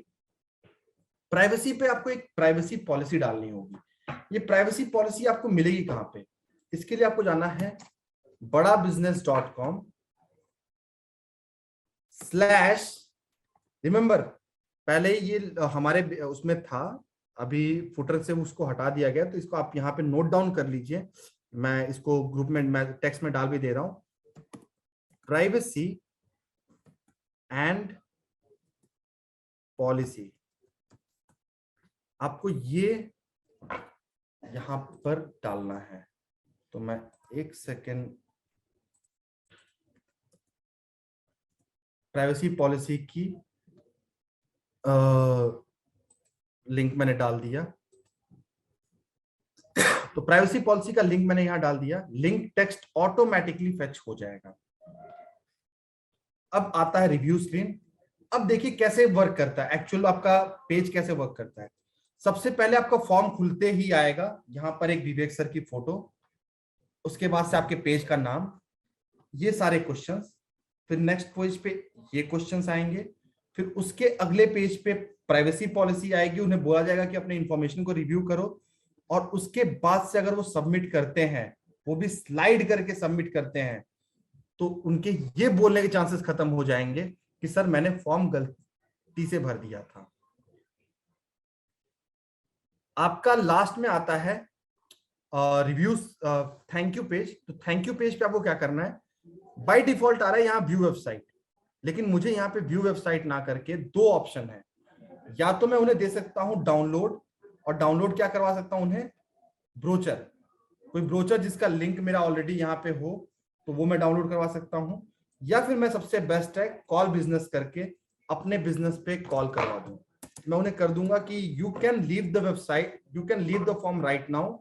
प्राइवेसी पे आपको एक प्राइवेसी पॉलिसी डालनी होगी। ये प्राइवेसी पॉलिसी आपको मिलेगी कहां पे? इसके लिए आपको जाना है badabusiness.com/, रिमेंबर पहले ये हमारे उसमें था, अभी फुटर से उसको हटा दिया गया, तो इसको आप यहाँ पे नोट डाउन कर लीजिए। मैं इसको ग्रुप में, मैं टेक्स्ट में डाल भी दे रहा हूं, प्राइवेसी एंड पॉलिसी। आपको ये यहां पर डालना है। तो मैं 1 सेकेंड, प्राइवेसी पॉलिसी की लिंक मैंने डाल दिया। तो प्राइवेसी पॉलिसी का लिंक मैंने यहां डाल दिया, लिंक टेक्स्ट ऑटोमेटिकली फेच हो जाएगा। अब आता है रिव्यू स्क्रीन। अब देखिए कैसे वर्क करता है, एक्चुअल आपका पेज कैसे वर्क करता है। सबसे पहले आपका फॉर्म खुलते ही आएगा, यहां पर एक विवेक सर की फोटो, उसके बाद से आपके पेज का नाम, ये सारे क्वेश्चंस, फिर नेक्स्ट पेज पे ये क्वेश्चंस आएंगे, फिर उसके अगले पेज पे प्राइवेसी पॉलिसी आएगी, उन्हें बोला जाएगा कि अपने इंफॉर्मेशन को रिव्यू करो, और उसके बाद से अगर वो सबमिट करते हैं, वो भी स्लाइड करके सबमिट करते हैं, तो उनके ये बोलने के चांसेस खत्म हो जाएंगे कि सर मैंने फॉर्म गलती से भर दिया था। आपका लास्ट में आता है रिव्यूज, थैंक यू पेज। तो थैंक यू पेज पे आपको क्या करना है, बाय डिफॉल्ट आ रहा है यहाँ व्यू वेबसाइट, लेकिन मुझे यहाँ पे व्यू वेबसाइट ना करके 2 ऑप्शन है। या तो मैं उन्हें दे सकता हूं डाउनलोड, और डाउनलोड क्या करवा सकता हूं उन्हें, ब्रोचर, कोई ब्रोचर जिसका लिंक मेरा ऑलरेडी यहाँ पे हो तो वो मैं डाउनलोड करवा सकता हूं। या फिर मैं सबसे बेस्ट है कॉल बिजनेस करके अपने बिजनेस पे कॉल करवा दूं। मैं उन्हें कर दूंगा कि you can leave the website, you can leave the form right now,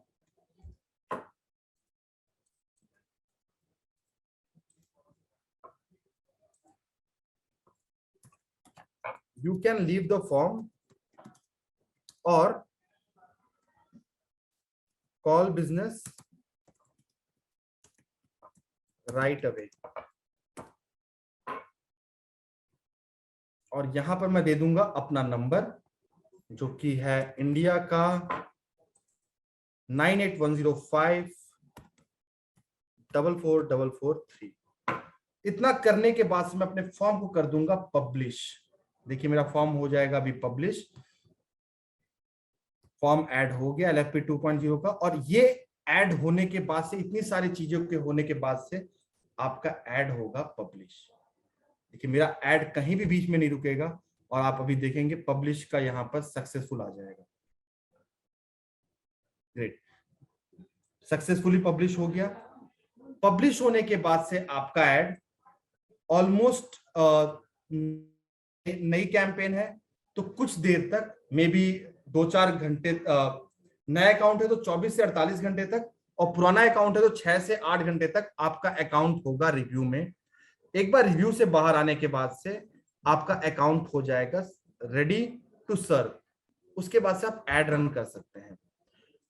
you can leave the form और कॉल बिजनेस राइट अवे। और यहां पर मैं दे दूंगा अपना नंबर जो कि है इंडिया का 9810544443। इतना करने के बाद से मैं अपने फॉर्म को कर दूंगा पब्लिश। देखिए मेरा फॉर्म हो जाएगा अभी पब्लिश, फॉर्म ऐड हो गया LFP 2.0 का। और ये ऐड होने के बाद से, इतनी सारी चीजों के होने के बाद से आपका ऐड होगा पब्लिश। देखिए मेरा ऐड कहीं भी बीच में नहीं रुकेगा और आप अभी देखेंगे पब्लिश का यहां पर सक्सेसफुल आ जाएगा। ग्रेट, सक्सेसफुली पब्लिश हो गया। पब्लिश होने के बाद से आपका ऐड ऑलमोस्ट नई कैंपेन है तो कुछ देर तक, मे बी 2-4 घंटे, नया अकाउंट है तो 24 से 48 घंटे तक, और पुराना अकाउंट है तो 6 से 8 घंटे तक आपका अकाउंट होगा रिव्यू में। एक बार रिव्यू से बाहर आने के बाद से आपका अकाउंट हो जाएगा रेडी टू सर्व। उसके बाद से आप ऐड रन कर सकते हैं।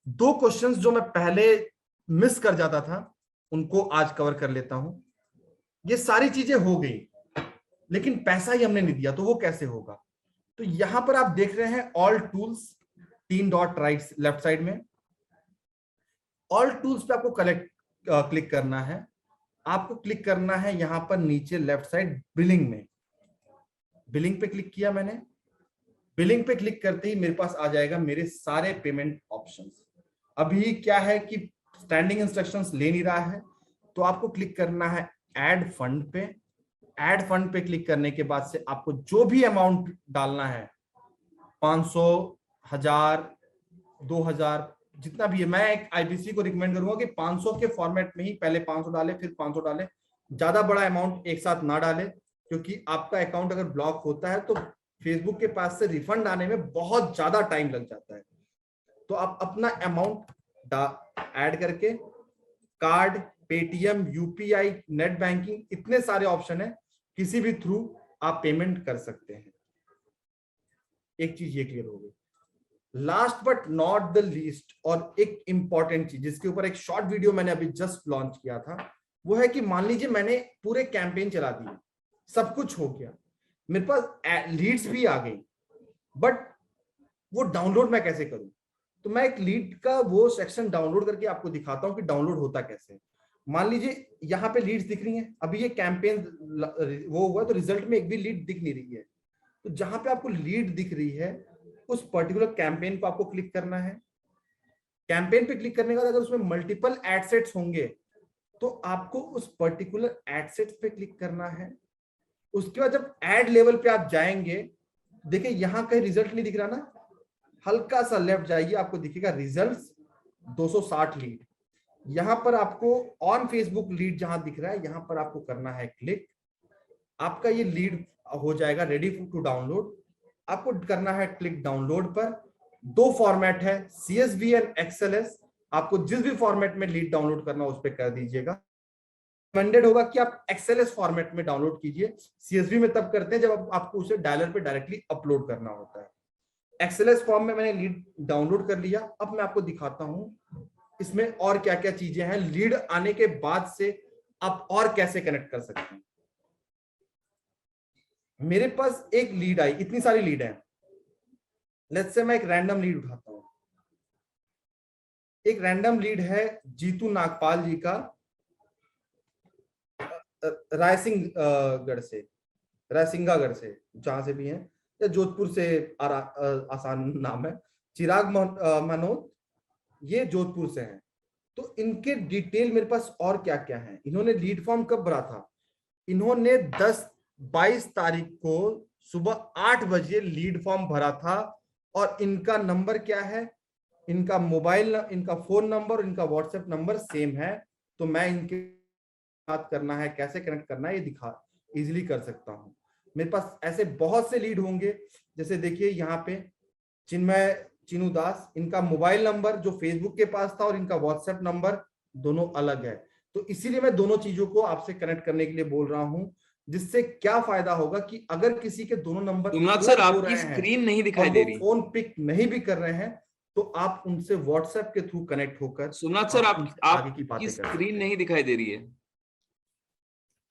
2 क्वेश्चंस जो मैं पहले मिस कर जाता था उनको आज कवर कर लेता हूं। ये सारी चीजें हो गई लेकिन पैसा ही हमने नहीं दिया, तो वो कैसे होगा? तो यहां पर आप देख रहे हैं all tools, 3 dot right left side में। ऑल टूल्स पे आपको क्लिक करना है। आपको क्लिक करना है यहां पर नीचे लेफ्ट साइड बिलिंग में। बिलिंग पे क्लिक किया मैंने। बिलिंग पे क्लिक करते ही मेरे पास आ जाएगा मेरे सारे पेमेंट ऑप्शंस। अभी क्या है कि स्टैंडिंग इंस्ट्रक्शंस ले नहीं रहा है, तो आपको क्लिक करना है ऐड फंड पे। ऐड फंड पे क्लिक करने के बाद से आपको जो भी अमाउंट डालना है, 500, 1000, 2000, जितना भी है, मैं एक IBC को रिकमेंड करूंगा कि 500 के फॉर्मेट में ही पहले 500 डाले फिर 500 डाले। ज्यादा बड़ा अमाउंट एक साथ ना डाले, क्योंकि आपका अकाउंट अगर ब्लॉक होता है तो फेसबुक के पास से रिफंड आने में बहुत ज्यादा टाइम लग जाता है। तो आप अपना अमाउंट ऐड करके card, Paytm, UPI, net banking, इतने सारे ऑप्शन है, किसी भी थ्रू आप पेमेंट कर सकते हैं। एक चीज ये क्लियर हो गई। Last but not the least, और एक इंपॉर्टेंट चीज जिसके ऊपर एक शॉर्ट वीडियो मैंने अभी जस्ट लॉन्च किया था, वो है कि मान लीजिए मैंने पूरे कैंपेन चला दिए, सब कुछ हो गया, मेरे पास लीड्स भी आ गई, बट वो डाउनलोड मैं कैसे करूं? तो मैं एक लीड का वो सेक्शन डाउनलोड करके आपको दिखाता हूं कि डाउनलोड होता कैसे। मान लीजिए यहाँ पे लीड्स दिख रही हैं, अभी ये कैंपेन वो हुआ तो रिजल्ट में एक भी लीड दिख नहीं रही है। तो जहां पे आपको लीड दिख रही है उस पर्टिकुलर कैंपेन को आपको क्लिक करना है। कैंपेन पे क्लिक करने के बाद अगर उसमें मल्टीपल एड सेट्स होंगे तो आपको उस पर्टिकुलर एड सेट्स पे क्लिक करना है। उसके बाद जब एड लेवल पे आप जाएंगे, देखिए यहां कहीं रिजल्ट नहीं दिख रहा ना, हल्का सा लेफ्ट जाइए, आपको दिखेगा रिजल्ट्स 260 लीड। यहां पर आपको ऑन फेसबुक लीड जहां दिख रहा है, यहां पर आपको करना है क्लिक। आपका ये लीड हो जाएगा रेडी टू डाउनलोड। आपको करना है क्लिक डाउनलोड पर। 2 फॉर्मेट है, CSV एंड XLS। आपको जिस भी फॉर्मेट में लीड डाउनलोड करना उस पर कर दीजिएगा। रिकमेंडेड होगा कि आप XLS फॉर्मेट में डाउनलोड कीजिए। CSV में तब करते हैं जब आपको उसे डायलर पे डायरेक्टली अपलोड करना होता है। XLS फॉर्म में मैंने लीड डाउनलोड कर लिया। अब मैं आपको दिखाता हूं इसमें और क्या क्या चीजें हैं। लीड आने के बाद से आप और कैसे कनेक्ट कर सकते हैं। मेरे पास एक लीड आई, इतनी सारी लीड है, लेट्स से मैं एक रैंडम लीड उठाता हूं। एक रैंडम लीड है जीतू नागपाल जी का, रायसिंहगढ़ से, रायसिंगागढ़ से, जहां से भी हैं, या जोधपुर से, आसान नाम है। चिराग मनोज, ये जोधपुर से हैं। तो इनके डिटेल मेरे पास और क्या क्या है। इन्होंने लीड फॉर्म कब भरा था? इन्होंने 22 तारीख को सुबह 8 बजे लीड फॉर्म भरा था। और इनका नंबर क्या है? इनका मोबाइल, इनका फोन नंबर, इनका व्हाट्सएप नंबर सेम है। तो मैं इनके बात करना है, कैसे कनेक्ट करना है, ये दिखा इजिली कर सकता हूँ। मेरे पास ऐसे बहुत से लीड होंगे, जैसे देखिए यहाँ पे चिन्मय चिनू दास, इनका मोबाइल नंबर जो फेसबुक के पास था और इनका व्हाट्सएप नंबर दोनों अलग है। तो इसीलिए मैं दोनों चीजों को आपसे कनेक्ट करने के लिए बोल रहा हूं, जिससे क्या फायदा होगा कि अगर किसी के दोनों नंबर सोमनाथ सर, अलग हो आपकी रहे हैं स्क्रीन नहीं और दिखाई वो दे रही। फोन पिक नहीं भी कर रहे हैं, तो आप उनसे व्हाट्सएप के थ्रू कनेक्ट होकर सोमनाथ सर, आप उनसे आगे की आपकी बातें कर स्क्रीन सकते हैं। नहीं दिखाई दे रही है।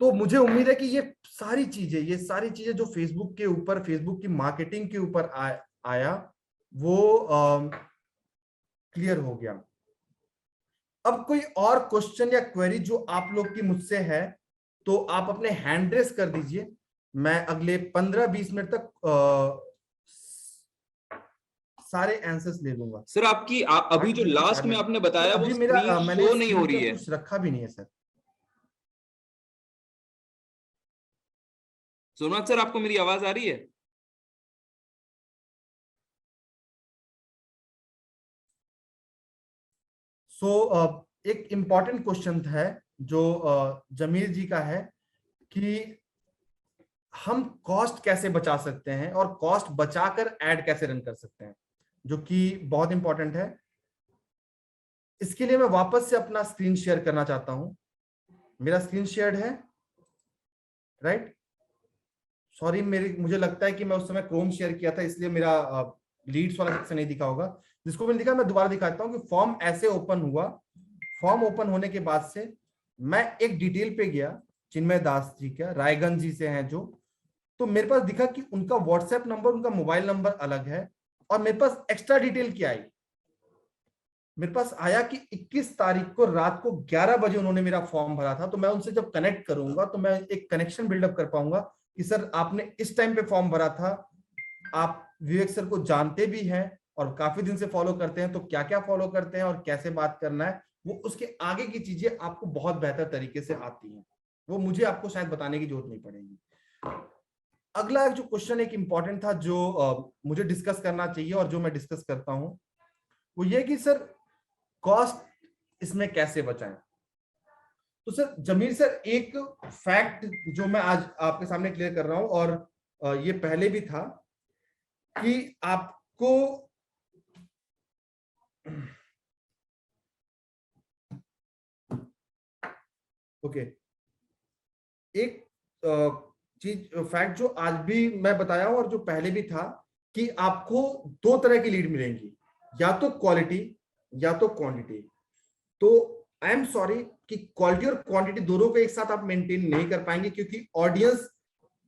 तो मुझे उम्मीद है कि ये सारी चीजें जो फेसबुक के ऊपर, फेसबुक की मार्केटिंग के ऊपर आया वो क्लियर हो गया। अब कोई और क्वेश्चन या क्वेरी जो आप लोग की मुझसे है तो आप अपने हैंड रेस कर दीजिए। मैं अगले 15-20 मिनट तक सारे आंसर्स ले लूंगा। सर, आपकी अभी 8 जो बज के लास्ट 4 में मिनट आपने सर, बताया वो अभी स्क्रीन मेरा मैंने शो नहीं हो स्क्रीन रही पर है। कुछ रखा भी नहीं है सर। सोमनाथ सर, आपको मेरी आवाज आ रही है? एक इंपॉर्टेंट क्वेश्चन है जो जमीर जी का है कि हम कॉस्ट कैसे बचा सकते हैं और कॉस्ट बचाकर ऐड कैसे रन कर सकते हैं, जो कि बहुत इंपॉर्टेंट है। इसके लिए मैं वापस से अपना स्क्रीन शेयर करना चाहता हूं। मेरा स्क्रीन शेयर है, राइट? सॉरी, मुझे लगता है कि मैं उस समय क्रोम शेयर किया था, इसलिए मेरा लीड्स वाला सेक्शन नहीं दिखा होगा। जिसको मैंने दिखा मैं दोबारा दिखाता हूं कि फॉर्म ऐसे ओपन हुआ। फॉर्म ओपन होने के बाद से मैं एक डिटेल पे गया, चिन्मय दास जी का, रायगंज जी से हैं जो, तो मेरे पास दिखा कि उनका व्हाट्सएप नंबर, उनका मोबाइल नंबर अलग है। और मेरे पास एक्स्ट्रा डिटेल क्या आई, मेरे पास आया कि 21 तारीख को रात को 11 बजे उन्होंने मेरा फॉर्म भरा था। तो मैं उनसे जब कनेक्ट करूंगा तो मैं एक कनेक्शन बिल्डअप कर पाऊंगा कि सर आपने इस टाइम पे फॉर्म भरा था, आप विवेक सर को जानते भी हैं और काफी दिन से फॉलो करते हैं, तो क्या क्या फॉलो करते हैं और कैसे बात करना है, वो उसके आगे की चीजें आपको बहुत बेहतर तरीके से आती हैं। वो मुझे आपको शायद बताने की जरूरत नहीं पड़ेगी। अगला जो क्वेश्चन एक इंपॉर्टेंट था जो मुझे डिस्कस करना चाहिए और जो मैं डिस्कस करता हूं, वो ये कि सर कॉस्ट इसमें कैसे बचाएं। तो सर जमीर सर, एक फैक्ट जो मैं आज आपके सामने क्लियर कर रहा हूं और ये पहले भी था कि आपको ओके एक चीज फैक्ट जो आज भी मैं बताया हूं और जो पहले भी था कि आपको दो तरह की लीड मिलेंगी, या तो क्वालिटी या तो क्वांटिटी। तो आई एम सॉरी कि क्वालिटी और क्वांटिटी दोनों को एक साथ आप मेंटेन नहीं कर पाएंगे, क्योंकि ऑडियंस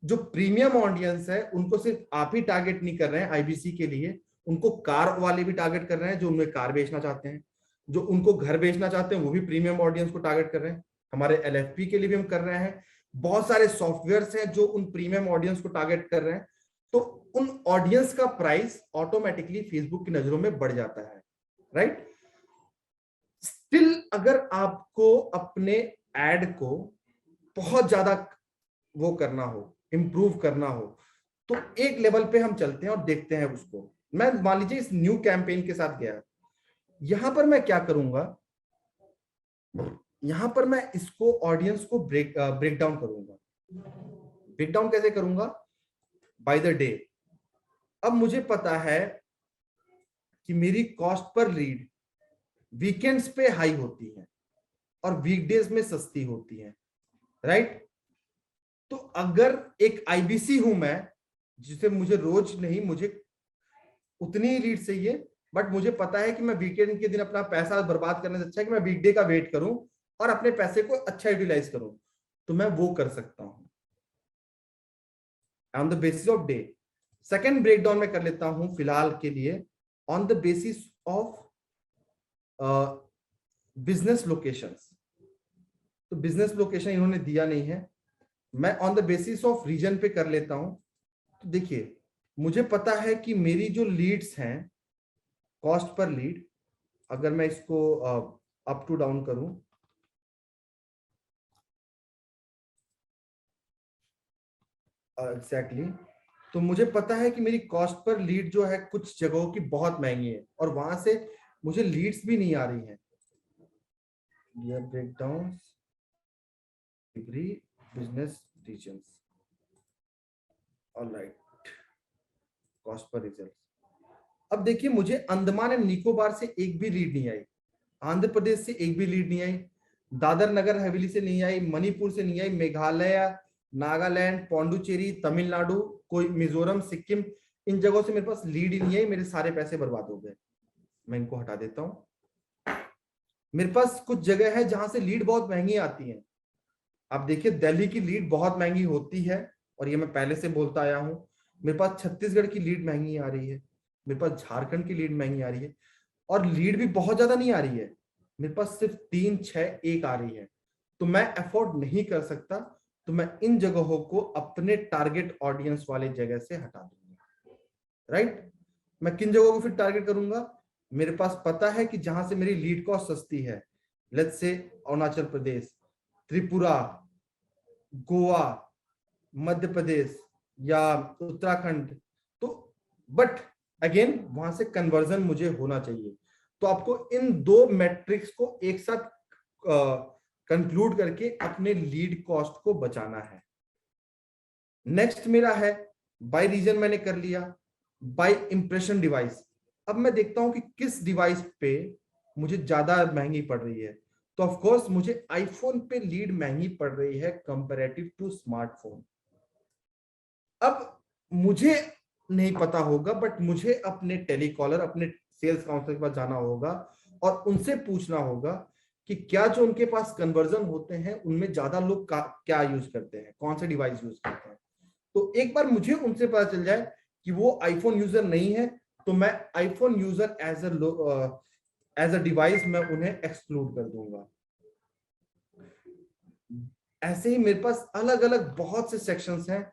जो प्रीमियम ऑडियंस है उनको सिर्फ आप ही टारगेट नहीं कर रहे हैं आईबीसी के लिए, उनको कार वाले भी टारगेट कर रहे हैं जो उनमें कार बेचना चाहते हैं, जो उनको घर बेचना चाहते हैं वो भी प्रीमियम ऑडियंस को टारगेट कर रहे हैं। हमारे एलएफपी के लिए भी हम कर रहे हैं। बहुत सारे सॉफ्टवेयर हैं जो उन प्रीमियम ऑडियंस को टारगेट कर रहे हैं। तो उन ऑडियंस का प्राइस ऑटोमेटिकली फेसबुक की नजरों में बढ़ जाता है, राइट? स्टिल अगर आपको अपने एड को बहुत ज्यादा वो करना हो, इंप्रूव करना हो, तो एक लेवल पे हम चलते हैं और देखते हैं उसको। मैं मान लीजिए इस न्यू कैंपेन के साथ गया, यहां पर मैं क्या करूंगा, यहां पर मैं इसको ऑडियंस को ब्रेक डाउन करूंगा। ब्रेक डाउन कैसे करूंगा? By the day. अब मुझे पता है कि मेरी कॉस्ट पर लीड वीकेंड्स पे हाई होती है और वीकडेज में सस्ती होती है, राइट? तो अगर एक आईबीसी हूं मैं, जिसे मुझे रोज नहीं, मुझे उतनी ही लीड चाहिए, बट मुझे पता है कि मैं वीकेंड के दिन अपना पैसा बर्बाद करने से अच्छा है कि मैं वीकडे का वेट करूं और अपने पैसे को अच्छा यूटिलाइज करूं, तो मैं वो कर सकता हूं on the basis of day. Second breakdown में कर लेता हूं फिलहाल के लिए on the basis of business locations. तो बिजनेस लोकेशन इन्होंने दिया नहीं है, मैं on the basis of region पे कर लेता हूं। तो देखिए, मुझे पता है कि मेरी जो लीड्स हैं, कॉस्ट पर लीड, अगर मैं इसको अप टू डाउन करूं, एग्जैक्टली तो मुझे पता है कि मेरी कॉस्ट पर लीड जो है कुछ जगहों की बहुत महंगी है और वहां से मुझे लीड्स भी नहीं आ रही हैं। Breakdown business regions, alright, cost per result. अब देखिए मुझे अंडमान एंड निकोबार से एक भी लीड नहीं आई, आंध्र प्रदेश से एक भी लीड नहीं आई, दादर नगर हवेली से नहीं आई, मणिपुर से नहीं आई, मेघालय, नागालैंड, पौंडुचेरी, तमिलनाडु, कोई मिजोरम, सिक्किम, इन जगहों से मेरे पास लीड ही नहीं आई। मेरे सारे पैसे बर्बाद हो गए। मैं इनको हटा देता हूं। मेरे पास कुछ जगह है जहां से लीड बहुत महंगी आती है। आप देखिए दिल्ली की लीड बहुत महंगी होती है और ये मैं पहले से बोलता आया हूं। मेरे पास छत्तीसगढ़ की लीड महंगी आ रही है, मेरे पास झारखंड की लीड महंगी आ रही है, और लीड भी बहुत ज्यादा नहीं आ रही है। मेरे पास सिर्फ 3, 6, 1 आ रही है। तो मैं अफोर्ड नहीं कर सकता, तो मैं इन जगहों को अपने टारगेट ऑडियंस वाले जगह से हटा दूंगा। राइट? मैं किन जगहों को फिर टारगेट करूंगा? मेरे पास पता है कि जहां से मेरी लीड कॉस्ट सस्ती है, लेट्स से अरुणाचल प्रदेश, त्रिपुरा, गोवा, मध्य प्रदेश या उत्तराखंड। तो बट अगेन वहां से कन्वर्जन मुझे होना चाहिए। तो आपको इन 2 मैट्रिक्स को एक साथ कंक्लूड करके अपने लीड कॉस्ट को बचाना है। नेक्स्ट मेरा है बाय रीजन, मैंने कर लिया। बाय इंप्रेशन डिवाइस, अब मैं देखता हूं कि किस डिवाइस पे मुझे ज्यादा महंगी पड़ रही है। तो ऑफ कोर्स मुझे आईफोन पे लीड महंगी पड़ रही है कंपैरेटिव टू स्मार्टफोन। अब मुझे नहीं पता होगा, बट मुझे अपने टेलीकॉलर, अपने सेल्स काउंसलर के पास जाना होगा और उनसे पूछना होगा कि क्या जो उनके पास कन्वर्जन होते हैं उनमें ज्यादा लोग क्या यूज करते हैं, कौन से डिवाइस यूज करते हैं। तो एक बार मुझे उनसे पता चल जाए कि वो आईफोन यूजर नहीं है, तो मैं iPhone user as a device मैं उन्हें एक्सक्लूड कर दूंगा। ऐसे ही मेरे पास अलग अलग बहुत से सेक्शंस हैं।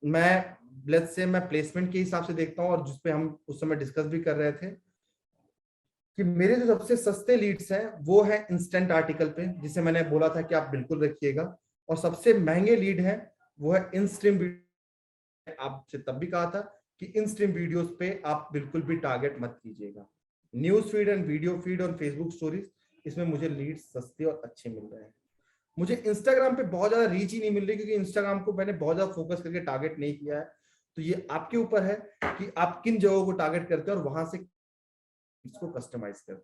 मैं लेट्स से मैं प्लेसमेंट के हिसाब से देखता हूं, और जिसपे हम उस समय डिस्कस भी कर रहे थे कि मेरे जो सबसे सस्ते लीड्स हैं वो है इंस्टेंट आर्टिकल पे, जिसे मैंने बोला था कि आप बिल्कुल रखिएगा। और सबसे महंगे लीड है वो है इन स्ट्रीम। आपसे तब भी कहा था कि इन स्ट्रीम वीडियोस पे आप बिल्कुल भी टारगेट मत कीजिएगा। News feed and video feed और फेसबुक स्टोरीज, इसमें मुझे लीड्स सस्ते और अच्छे मिल रहे हैं। मुझे इंस्टाग्राम पे बहुत ज्यादा रीच ही नहीं मिल रही, क्योंकि इंस्टाग्राम को मैंने बहुत ज्यादा फोकस करके टारगेट नहीं किया है। तो ये आपके ऊपर है कि आप किन जगहों को टारगेट करते हैं और वहां से इसको कस्टमाइज करते हैं।